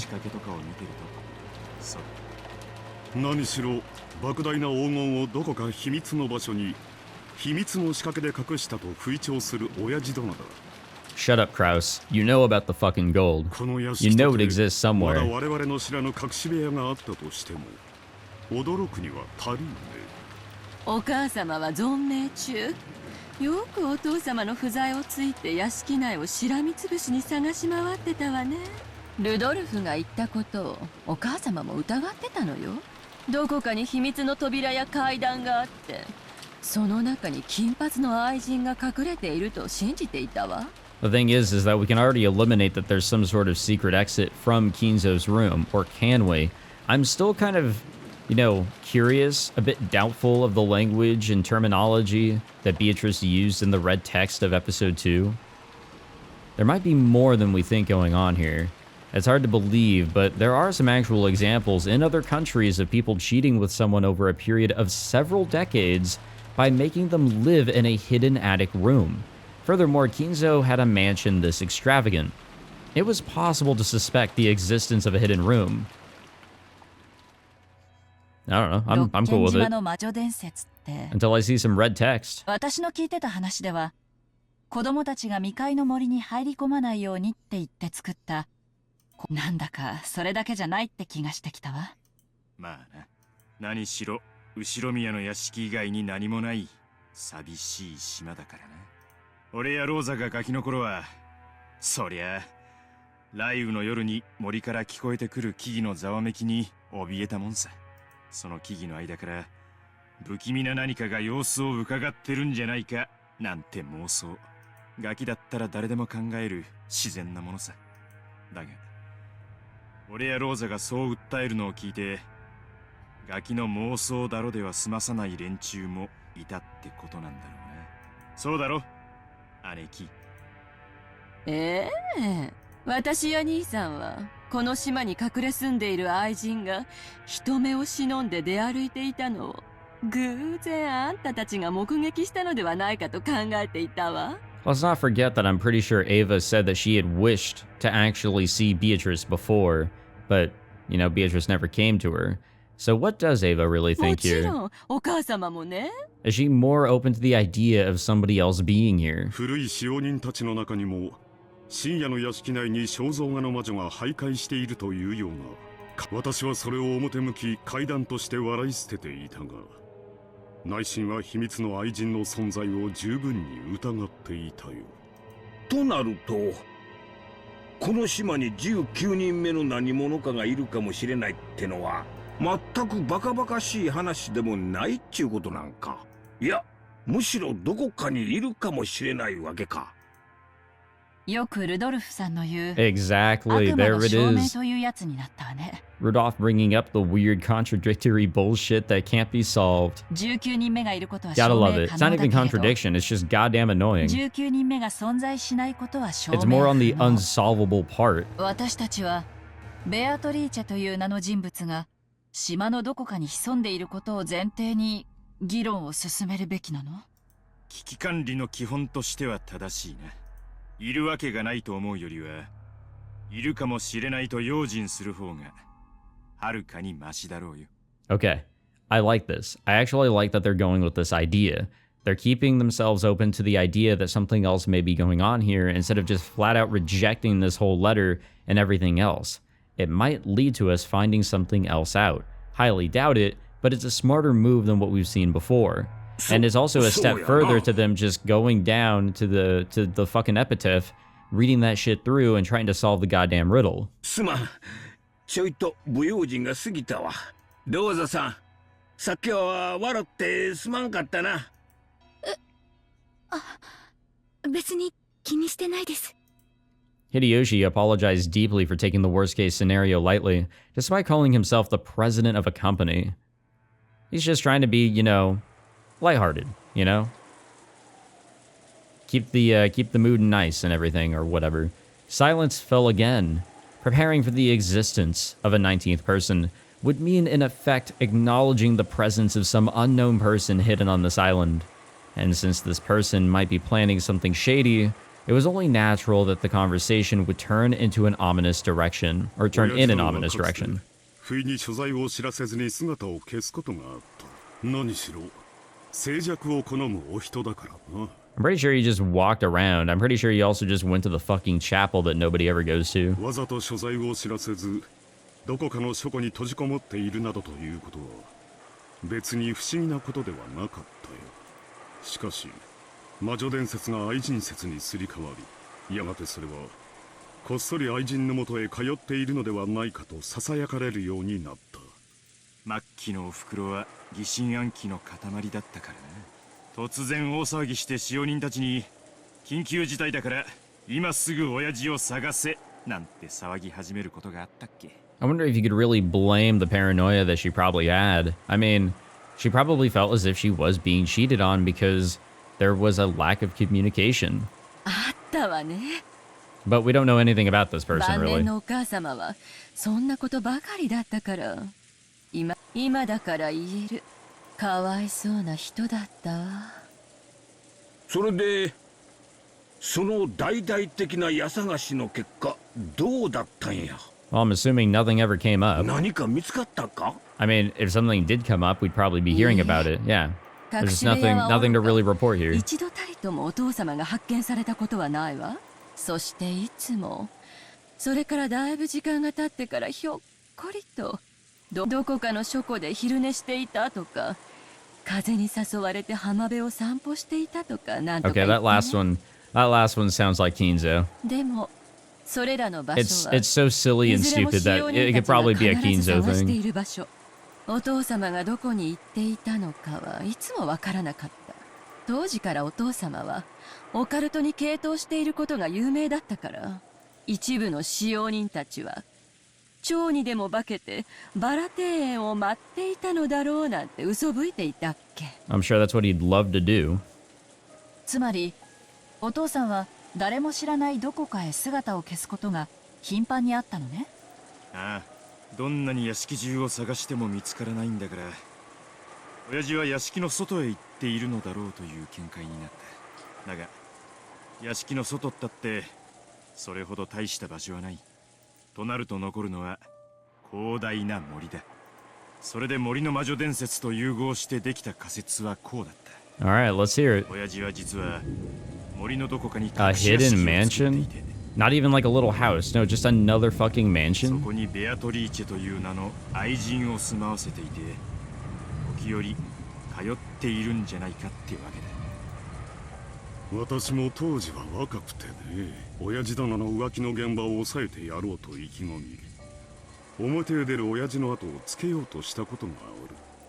Speaker 4: 何しろ莫大な黄金をどこか秘密の場所に秘密の仕掛けで隠したと吹聴する親父殿だ。
Speaker 2: Shut up, Kraus. You know about the fucking gold. You know it exists somewhere.
Speaker 4: まだ我々の知らぬ隠し部屋があったとしても、驚くには足りんね。
Speaker 3: お母様は存命中。よくお父様の不在をついて屋敷内をしらみつぶしに探し回ってたわね。ルドルフが言ったことをお母様も疑ってたのよ。どこかに秘密の扉や階段があって、その中に金髪の愛人が隠れていると信じていたわ。
Speaker 2: The thing is that we can already eliminate that there's some sort of secret exit from Kinzo's room, or can we? I'm still kind of, you know, curious, a bit doubtful of the language and terminology that Beatrice used in the red text of episode 2. There might be more than we think going on here. It's hard to believe, but there are some actual examples in other countries of people cheating with someone over a period of several decades by making them live in a hidden attic room. Furthermore, Kinzo had a mansion this extravagant. It was possible to suspect the existence of a hidden room. I don't know. I'm cool with it. Until I see some red text.
Speaker 3: 私の聞いてた話では、子供たちが未開の森に入り込まないようにって言って作った。なんだかそれだけじゃないって気がしてきたわ。
Speaker 5: まあな。何しろ、Ushiromiyaの屋敷以外に何もない寂しい島だからな。俺やローザがガキの頃は、そりゃ雷雨の夜に森から聞こえてくる木々のざわめきに怯えたもんさ。その木々の間から不気味な何かが様子を伺ってるんじゃないかなんて妄想。ガキだったら誰でも考える自然なものさ。だが俺やローザがそう訴えるのを聞いて、ガキの妄想だろでは済まさない連中もいたってことなんだろうな。そうだろ姉貴。
Speaker 3: 私や兄さんはこの島に隠れ住んでいる愛人が人目を忍んで出歩いていたのを偶然あんたたちが目撃したのではないかと考えていたわ。
Speaker 2: Let's not forget that I'm pretty sure Ava said that she had wished to actually see Beatrice before, but, you know, Beatrice never came to her. So what does Ava really think here?
Speaker 3: もちろんお母様もね。
Speaker 2: Is she more open to the idea of somebody else being here?
Speaker 4: 古い使用人たちの中にも深夜の屋敷内に肖像画の魔女が徘徊しているというような。私はそれを表向き怪談として笑い捨てていたが、内心は秘密の愛人の存在を十分に疑っていたよ。
Speaker 7: となると、この島に19人目の何者かがいるかもしれないってのは全くバカバカしい話でもないっちゅうことなんか。いや、むしろどこかにいるかもしれないわけか。
Speaker 3: よくルドルフさんの言う
Speaker 2: Exactly, there it
Speaker 3: 証明
Speaker 2: is.
Speaker 3: というやつになったわね。
Speaker 2: Rudolph bringing up the weird contradictory bullshit that can't be solved.
Speaker 3: 19人目がいることは
Speaker 2: Gotta
Speaker 3: 証明
Speaker 2: love
Speaker 3: 可
Speaker 2: it.
Speaker 3: 能
Speaker 2: It's
Speaker 3: だ
Speaker 2: not
Speaker 3: け
Speaker 2: even
Speaker 3: れど、
Speaker 2: contradiction, it's just goddamn annoying.
Speaker 3: 19人目が存在しないことは証明
Speaker 2: It's more on the
Speaker 3: 不能。
Speaker 2: unsolvable part.
Speaker 3: 私たちはベアトリーチェという名の人物が島のどこかに潜んでいることを前提に議論を進めるべきなの？
Speaker 5: 危機管理の基本としては正しいな。いるわけがないと思うよりは、いるかもしれないと用心する方がはるかにマシだろうよ。
Speaker 2: Okay, I like this. I actually like that they're going with this idea. They're keeping themselves open to the idea that something else may be going on here instead of just flat out rejecting this whole letter and everything else. It might lead to us finding something else out. Highly doubt it, but it's a smarter move than what we've seen before. And it's also a step further to them just going down to the fucking epitaph, reading that shit through and trying to solve the goddamn riddle.
Speaker 7: すまん。ちょいと不用心が過ぎたわ。ローザさん、さっきは笑ってすまんかったな。
Speaker 12: 別に気にしてないです。
Speaker 2: Hideyoshi apologized deeply for taking the worst-case scenario lightly, despite calling himself the president of a company. He's just trying to be, you know, lighthearted, you know? Keep the mood nice and everything, or whatever. Silence fell again. Preparing for the existence of a 19th person would mean, in effect, acknowledging the presence of some unknown person hidden on this island. And since this person might be planning something shady, it was only natural that the conversation would turn into an ominous direction, or turn in an ominous direction.
Speaker 4: 不意に所在を知らせずに姿を消すことがあった。何しろ静寂を好むお人だからな。
Speaker 2: I'm pretty sure he just walked around. I'm pretty sure he also just went to the fucking chapel that nobody ever goes to.
Speaker 4: わざと所在を知らせず、どこかの書庫に閉じこもっているなどということは別に不思議なことではなかったよ。しかし魔女伝説が愛人説にすり替わり、やがてそれはこっそり愛人のもとへ通っているのではないかと囁かれるようになった。
Speaker 5: 末期のおふくろは疑心暗鬼の塊だったからな。突然大騒ぎして使用人たちに緊急事態だから今すぐ親父を探せなんて騒ぎ始めることがあったっけ。
Speaker 2: I wonder if you could really blame the paranoia that she probably had. I mean, she probably felt as if she was being cheated on because there was a lack of communication.
Speaker 3: あったわね。
Speaker 2: But we don't know anything about this person,
Speaker 3: 晩
Speaker 2: really.
Speaker 3: 年のお母様はそんなことばかりだったから、今だから言える。かわいそうな人だったわ。
Speaker 7: それでその大々的な家探しの結果どうだったんや。
Speaker 2: Well, I'm assuming nothing ever came up.
Speaker 7: 何か見つかったか。
Speaker 2: I mean, if something did come up, we'd probably be hearing about it. Yeah. There's nothing to really report here.
Speaker 3: 一度たりともお父様が発見されたことはないわ。そしていつもそれからだいぶ時間が経ってからひょっこりとどこかの書庫で昼寝していたとか、風に誘われて浜辺を散歩していたとかなんとか言って
Speaker 2: Okay, that last one sounds like Kinzo.
Speaker 3: でもそれらの場所は
Speaker 2: It's so silly and stupid that it could probably be a Kinzo
Speaker 3: 探して
Speaker 2: thing.
Speaker 3: いる場所。お父様がどこに行っていたのかはいつもわからなかった。当時からお父様はオカルトに傾倒していることが有名だったから、一部の使用人たちは蝶にでも化けてバラ庭園を待っていたのだろうなんて嘘吹いていたっけ。
Speaker 2: I'm sure that's what he'd love to do.
Speaker 13: つまりお父さんは誰も知らないどこかへ姿を消すことが頻繁にあったのね。
Speaker 5: ああ、どんなに屋敷中を探しても見つからないんだから、親父は屋敷の外へ行っているのだろうという見解になった。だが屋敷の外ったってそれほど大した場所はない。となると残るのは広大な森だ。それで森の魔女伝説と融合してできた仮説はこうだった。
Speaker 2: All right, let's hear it.
Speaker 5: 親父は実は森のどこかに
Speaker 2: A
Speaker 5: 隠し屋敷
Speaker 2: hidden
Speaker 5: を作ってい
Speaker 2: mansion?
Speaker 5: て、
Speaker 2: Not even like a little house. No, just another fucking
Speaker 5: そ
Speaker 2: mansion?
Speaker 5: こにベアトリーチェという名の愛人を住まわせていて、時折通っているんじゃないかってわけだ。
Speaker 4: 私も当時は若くてね、親父殿の浮気の現場を抑えてやろうと意気込み、表へ出る親父の後をつけようとしたことが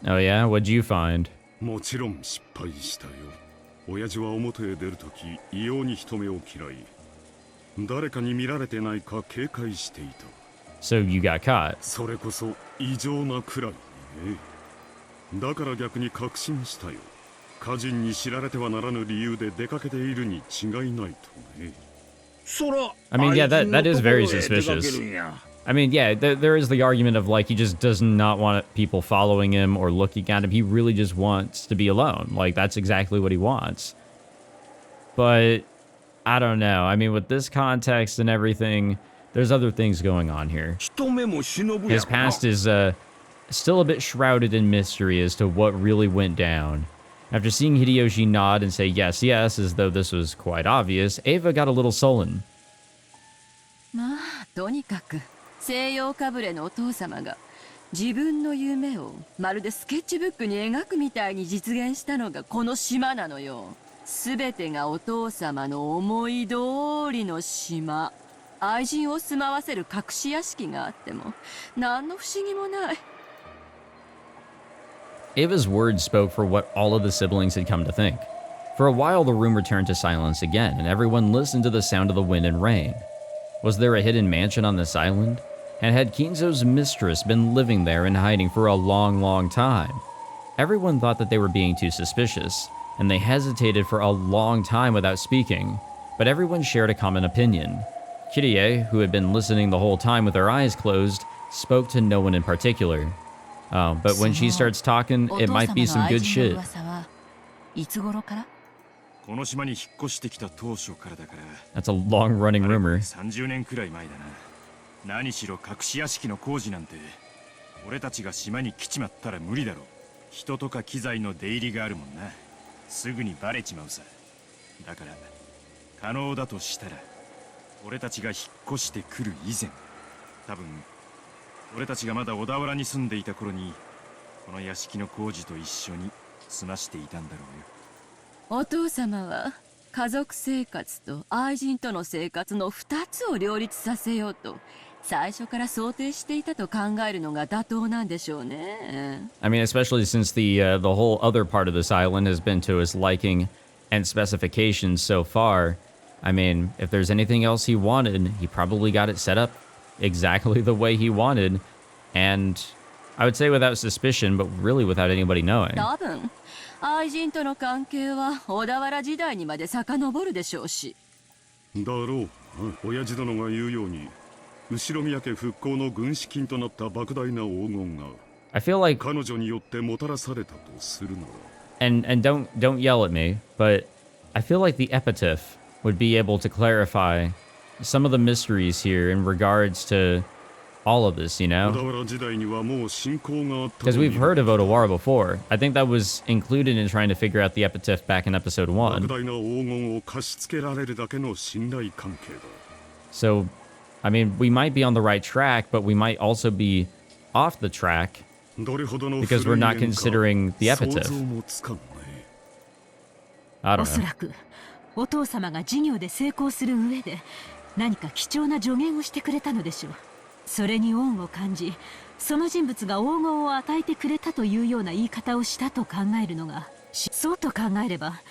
Speaker 4: ある。
Speaker 2: Oh yeah? What'd you find?
Speaker 4: もちろん失敗したよ。親父は表へ出るとき異様に人目を嫌い、誰かに見られてないか警戒していた。
Speaker 2: So you got caught.
Speaker 4: それこそ異常なくらいにね。だから逆に確信したよ。家人に知られてはならぬ理由で出かけているに違いないとね。
Speaker 2: I mean, yeah, that is very suspicious. I mean, yeah, there is the argument of like he just does not want people following him or looking at him. He really just wants to be alone. Like that's exactly what he wants. But I don't know. I mean, with this context and everything, there's other things going on here. His past is still a bit shrouded in mystery as to what really went down. After seeing Hideyoshi nod and say yes, yes, as though this was quite obvious, Ava got a little sullen.
Speaker 3: まあとにかく西洋かぶれのお父様が自分の夢をまるでスケッチブックに描くみたいに実現したのがこの島なのよ。すべてがお父様の思い通りの島。愛人を住まわせる隠し屋敷があっても何の不思議もない。
Speaker 2: Ava's words spoke for what all of the siblings had come to think. For a while, the room returned to silence again, and everyone listened to the sound of the wind and rain. Was there a hidden mansion on this island? And had Kinzo's mistress been living there in hiding for a long, long time? Everyone thought that they were being too suspicious, and they hesitated for a long time without speaking, but everyone shared a common opinion. Kirie, who had been listening the whole time with her eyes closed, spoke to no one in particular. Oh, but when she starts talking, it might be some good shit.
Speaker 13: いつ頃から？
Speaker 5: この島に引っ越してきた当初からだから。
Speaker 2: That's a long-running rumor.
Speaker 5: 30年くらい前だな。何しろ隠し屋敷の工事なんて俺たちが島に来ちまったら無理だろう。人とか機材の出入りがあるもんな。すぐにバレちまうさ。だから可能だとしたら俺たちが引っ越してくる以前、多分俺たちがまだ小田原に住んでいた頃にこの屋敷の工事と一緒に済ましていたんだろうよ。
Speaker 3: お父様は家族生活と愛人との生活の2つを両立させようと最初から想定していたと考えるのが妥当なんでしょうね。
Speaker 2: I mean, especially since the whole other part of this island has been to his liking and specifications so far. I mean, if there's anything else he wanted, he probably got it set up exactly the way he wanted, and I would say without suspicion, but really without anybody knowing.
Speaker 3: 多分愛人との関係は小田原時代にまで遡るでしょうし。
Speaker 4: だろう。親父殿が言うように後宮家復興の軍資金となった莫大な黄金が
Speaker 2: I feel like
Speaker 4: 彼女によってもたらされたとするなら
Speaker 2: and don't yell at me, but I feel like the epitaph would be able to clarify some of the mysteries here in regards to all of this, you know? Because we've heard of Otawara before. I think that was included in trying to figure out the epitaph back in episode 1. So, I mean, we might be on the right track, but we might also be off the track because we're not considering the epitaph. I don't know.
Speaker 10: おそらくお父様が事業で成功する上で何か貴重な助言をしてくれたのでしょう。それに恩を感じ、その人物が黄金を与えてくれたというような言い方をしたと考えるのが、そうと考えれば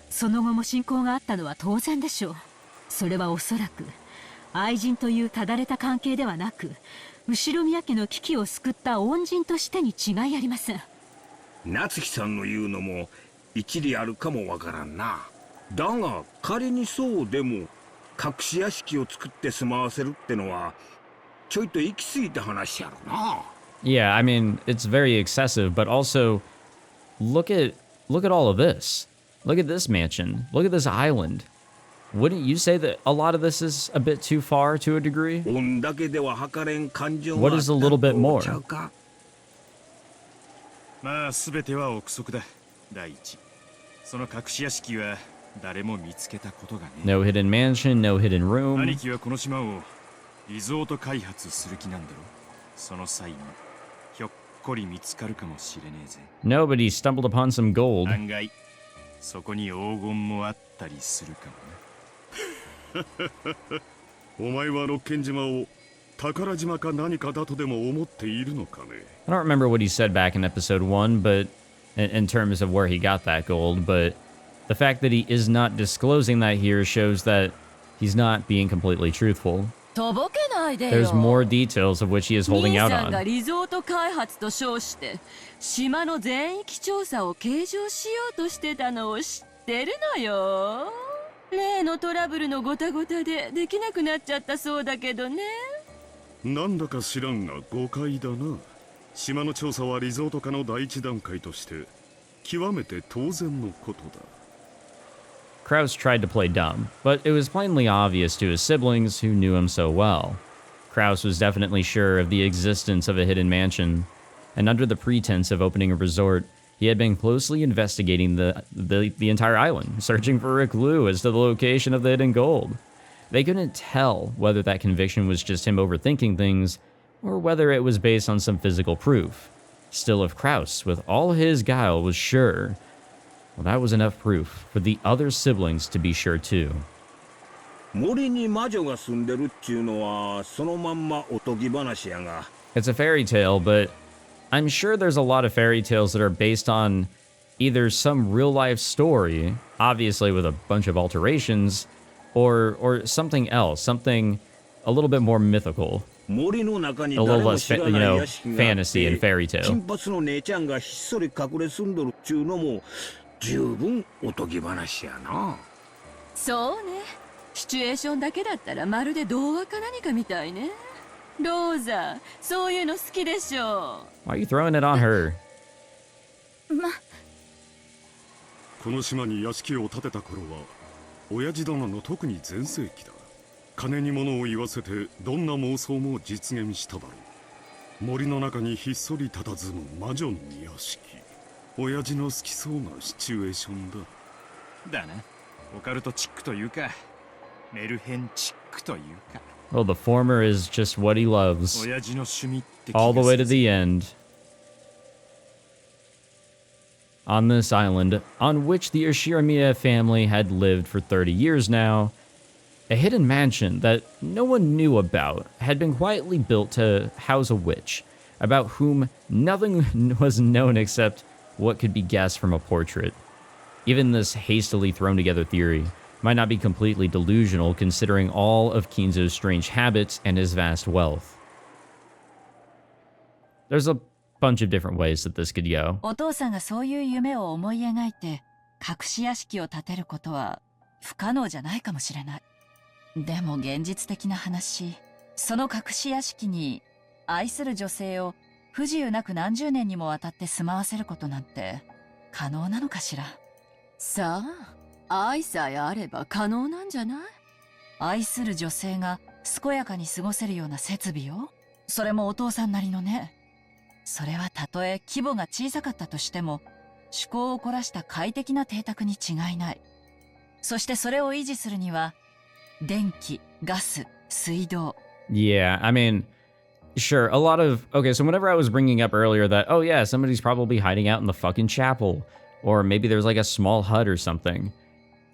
Speaker 10: その後も親交があったのは当然でしょう。それはおそらく愛人というただれた関係ではなく、後宮家の危機を救った恩人としてに違いありません。
Speaker 7: 夏木さんの言うのも一理あるかもわからんな。だが仮にそうでも隠し屋敷を作って住まわせるってのはちょいと行き過ぎた話やろな。
Speaker 2: Yeah, I mean, it's very excessive, but also look at all of this. Look at this mansion. Look at this island. Wouldn't you say that a lot of this is a bit too far to a degree? What is a little bit more?
Speaker 5: まあ全ては憶測だ。第一、その隠し屋敷は誰も見つけたことがね。
Speaker 2: No hidden mansion, no hidden room.
Speaker 5: 兄貴はこの島をリゾート開発する気なんだろ。その際にひょっこり見つかるかもしれねえぜ。
Speaker 2: Nobody stumbled upon some gold.
Speaker 5: 案外そこに黄金もあったりするかもね。
Speaker 4: お前はロッケン島を宝島か何かだとでも思っているのかね。
Speaker 2: I don't remember what he said back in episode 1, but in terms of where he got that gold, but the fact that he is not disclosing that here shows that he's not being completely truthful.
Speaker 3: とぼけないでよ。
Speaker 2: There's more details of which he is holding out
Speaker 3: 兄さんが
Speaker 2: on.
Speaker 3: リゾート開発と称して島の全域調査を計上しようとしてたのを知ってるのよ。例のトラブルのごたごたでできなくなっちゃったそうだけどね。
Speaker 4: なんだか知らんが誤解だな。島の調査はリゾート化の第一段階として極めて当然のことだ。
Speaker 2: Kraus tried to play dumb, but it was plainly obvious to his siblings who knew him so well. Kraus was definitely sure of the existence of a hidden mansion, and under the pretense of opening a resort, he had been closely investigating the entire island, searching for a clue as to the location of the hidden gold. They couldn't tell whether that conviction was just him overthinking things, or whether it was based on some physical proof. Still, if Kraus, with all his guile, was sure, well, that was enough proof for the other siblings to be sure too.
Speaker 7: 森に魔女が住んでるっちゅうのはそのまんまおとぎ話やが。
Speaker 2: It's a fairy tale, but I'm sure there's a lot of fairy tales that are based on either some real-life story, obviously with a bunch of alterations, or something else, something a little bit more mythical. A little less, fantasy and fairy tale.
Speaker 7: 金髪の姉ちゃんがひっそり隠れ住んどるっちゅうのも十分おとぎ話やな。
Speaker 3: そうね。シチュエーションだけだったらまるで童話か何かみたいね。ローザ、そういうの好きでしょ。
Speaker 2: Why are you throwing it on her?
Speaker 4: この島に屋敷を建てた頃は親父殿の特に全盛期だ。金に物を言わせてどんな妄想も実現しただろう。森の中にひっそり佇む魔女の屋敷。親父の好きそうなシチュエーションだ。
Speaker 5: だな。オカルトチックというか、メルヘンチックというか。
Speaker 2: Well, the former is just what he loves.
Speaker 5: 親父の趣味って気
Speaker 2: All
Speaker 5: が
Speaker 2: the
Speaker 5: す
Speaker 2: way
Speaker 5: る
Speaker 2: to the end. On this island, on which the Ushiromiya family had lived for 30 years now, a hidden mansion that no one knew about had been quietly built to house a witch, about whom nothing was known except what could be guessed from a portrait. Even this hastily thrown together theory might not be completely delusional considering all of Kinzo's strange habits and his vast wealth. There's a bunch of different ways that this could go.
Speaker 13: お父さんがそういう夢を思い描いて隠し屋敷を建てることは不可能じゃないかもしれない。でも現実的な話、その隠し屋敷に愛する女性を不自由なく何十年にもわたって住まわせることなんて可能なのかしら。
Speaker 3: さあ、愛さえあれば可能なんじゃない？
Speaker 13: 愛する女性が健やかに過ごせるような設備を、それもお父さんなりのね。それはたとえ規模が小さかったとしても、趣向を凝らした快適な邸宅に違いない。そしてそれを維持するには、電気、ガス、水道。
Speaker 2: Yeah, I mean, sure, a lot of... Okay, so whenever I was bringing up earlier that, oh yeah, somebody's probably hiding out in the fucking chapel, or maybe there's like a small hut or something,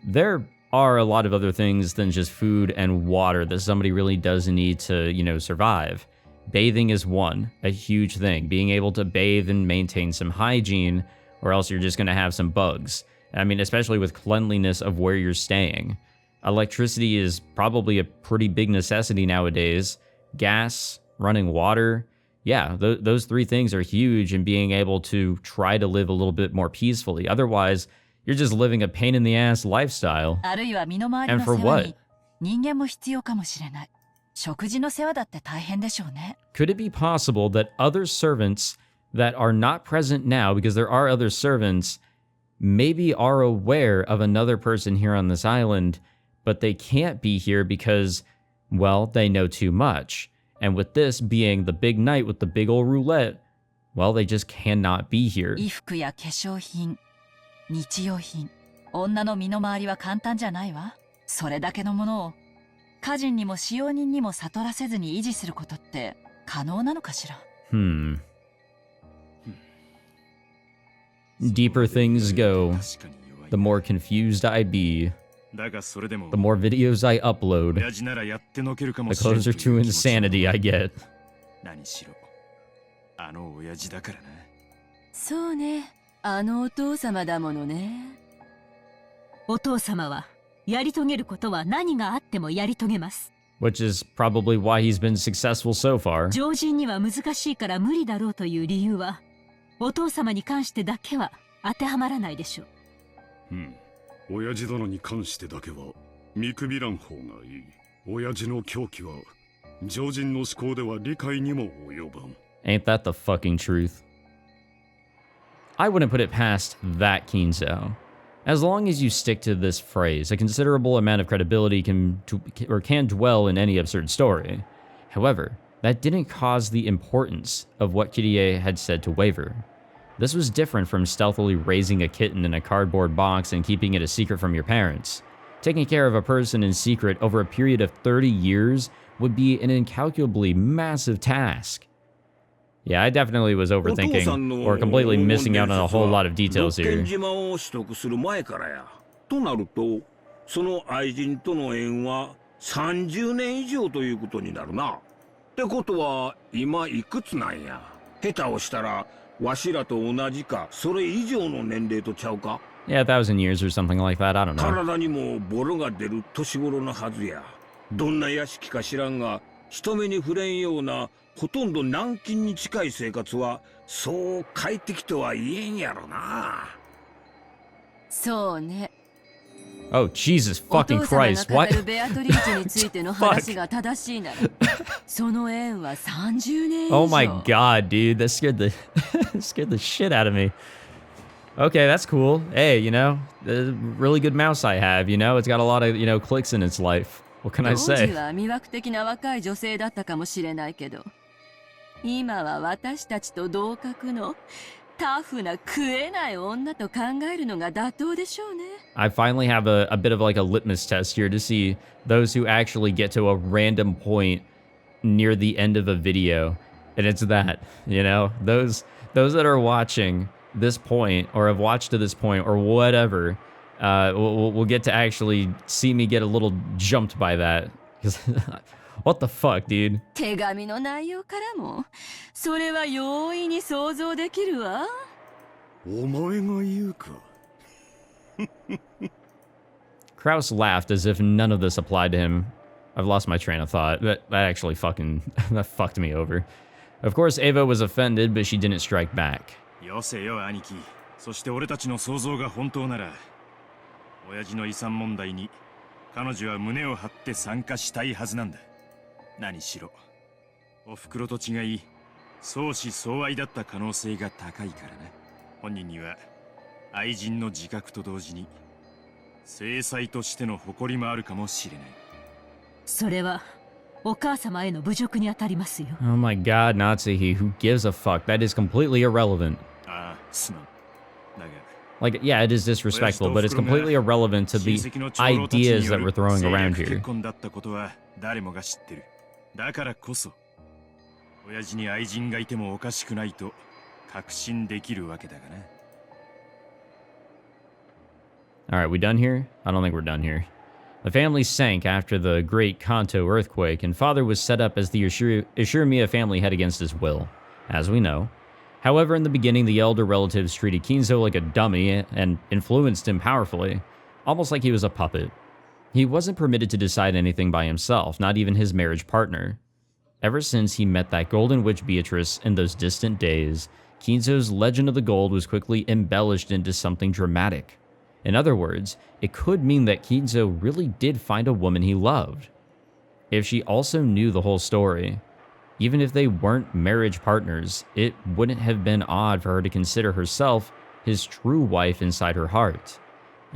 Speaker 2: there are a lot of other things than just food and water that somebody really does need to, you know, survive. Bathing is one, a huge thing. Being able to bathe and maintain some hygiene, or else you're just going to have some bugs. I mean, especially with cleanliness of where you're staying. Electricity is probably a pretty big necessity nowadays. Gas, running water. Yeah, those three things are huge in being able to try to live a little bit more peacefully. Otherwise, you're just living a pain-in-the-ass lifestyle. And for what?
Speaker 13: 人間も必要かもしれない。食事の世話だって大変でしょうね。
Speaker 2: Could it be possible that other servants that are not present now, because there are other servants, maybe are aware of another person here on this island, but they can't be here because, well, they know too much. And with this being the big night with the big old roulette, well, they just cannot be here.
Speaker 13: 衣服や化粧品、日用品、女の身の回りは簡単じゃないわ。それだけのものを家人にも使用人にも悟らせずに維持することって可能なのかしら。
Speaker 2: Deeper things go, the more confused I be. The more videos I upload, the closer to insanity I get.
Speaker 3: そうね、あのお父様だものね。
Speaker 10: お父様はやり遂げることは何があってもやり遂げます。
Speaker 2: Which is probably why he's been successful so far.
Speaker 10: 常人には難しいから無理だろうという理由は、お父様に関してだけは当てはまらないでしょう。
Speaker 4: 親父殿に関してだけは見くびらん方がいい。親父の狂気は常人の思考では理解にも及ばん。
Speaker 2: Ain't that the fucking truth? I wouldn't put it past that Kinzo. As long as you stick to this phrase, a considerable amount of credibility can dwell in any absurd story. However, that didn't cause the importance of what Kirie had said to waver. This was different from stealthily raising a kitten in a cardboard box and keeping it a secret from your parents. Taking care of a person in secret over a period of 30 years would be an incalculably massive task. Yeah, I definitely was overthinking or completely missing out on a whole lot of details here.
Speaker 7: ロッケン島を取得する前からや。となると、その愛人との縁は30年以上ということになるな。ってことは今いくつなんや。下手をしたらわしらと同じかそれ以上の年齢とちゃうか。
Speaker 2: Yeah, 1,000 years or something like that. I don't know.
Speaker 7: 体にもボロが出る年頃のはずや。どんな屋敷か知らんが、人目に触れんようなほとんど軟禁に近い生活はそう快適とは言えんやろな。
Speaker 3: そうね。
Speaker 2: Oh, Jesus fucking Christ. What?
Speaker 3: お父様が語るベアトリーチェについての話が正しいなら、その縁は30年以上。
Speaker 2: Oh my god, dude. That scared the shit out of me. Okay, that's cool. Hey, you know, the really good mouse I have, you know, it's got a lot of, you know, clicks in its life. What can I say?
Speaker 3: 当時は魅惑的な若い女性だったかもしれないけど、今は私たちと同格のタフな食えない女と考えるのが妥当でしょうね。
Speaker 2: I finally have a bit of like a litmus test here to see those who actually get to a random point near the end of a video. And it's that, you know, those that are watching this point or have watched to this point or whatever, will get to actually see me get a little jumped by that. Because what the fuck, dude?
Speaker 3: 手紙の内容からも、それは容易に想像できるわ。
Speaker 4: お前が言うか。
Speaker 2: Kraus laughed as if none of this applied to him. I've lost my train of thought. That actually that fucked me over. Of course, Ava was offended, but she didn't strike back.
Speaker 5: よせよ、兄貴。そして俺たちの想像が本当なら、親父の遺産問題に彼女は胸を張って参加したいはずなんだ。何しろ、お袋と違い、相思相愛だった可能性が高いからな。本人には愛人の自覚と同時に、正妻としての誇りもあるかもしれない。
Speaker 10: それはお母様への侮辱にあたりますよ。
Speaker 2: Oh my god, Natsuhi, who gives a fuck? That is completely irrelevant.
Speaker 5: ああ、すまん。だが、
Speaker 2: Like, yeah, it is disrespectful, but it's completely irrelevant to the ideas that we're throwing around here.
Speaker 5: 誰もが知ってる。だからこそ、親父に愛人がいてもおかしくないと確信できるわけだがな。
Speaker 2: Alright, we done here? I don't think we're done here. The family sank after the Great Kanto earthquake, and father was set up as the Ushiromiya family head against his will, as we know. However, in the beginning, the elder relatives treated Kinzo like a dummy and influenced him powerfully, almost like he was a puppet. He wasn't permitted to decide anything by himself, not even his marriage partner. Ever since he met that golden witch Beatrice in those distant days, Kinzo's legend of the gold was quickly embellished into something dramatic. In other words, it could mean that Kinzo really did find a woman he loved. If she also knew the whole story, even if they weren't marriage partners, it wouldn't have been odd for her to consider herself his true wife inside her heart.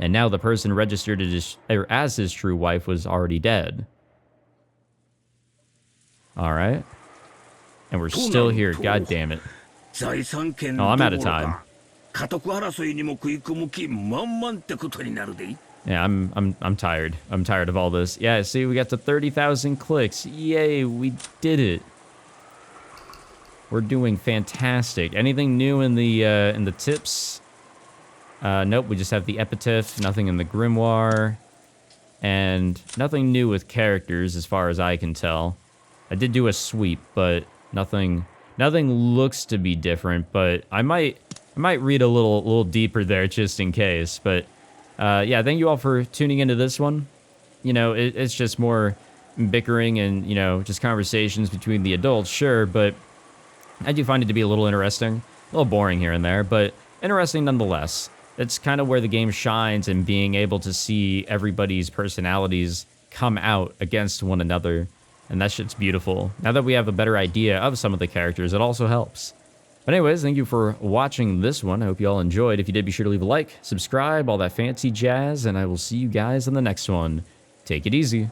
Speaker 2: And now the person registered as his true wife was already dead. Alright. And we're still here, god damn it. Oh, I'm out of time. Yeah, I'm tired. I'm tired of all this. Yeah, see, we got to 30,000 clicks. Yay, we did it. We're doing fantastic. Anything new in the tips? Nope, we just have the epitaph, nothing in the grimoire, and nothing new with characters as far as I can tell. I did do a sweep, but nothing looks to be different, but I might read a little deeper there just in case. But yeah, thank you all for tuning into this one. You know, it's just more bickering and, you know, just conversations between the adults, sure, but I do find it to be a little interesting, a little boring here and there, but interesting nonetheless. It's kind of where the game shines in being able to see everybody's personalities come out against one another, and that shit's beautiful. Now that we have a better idea of some of the characters, it also helps. But anyways, thank you for watching this one. I hope you all enjoyed. If you did, be sure to leave a like, subscribe, all that fancy jazz, and I will see you guys in the next one. Take it easy.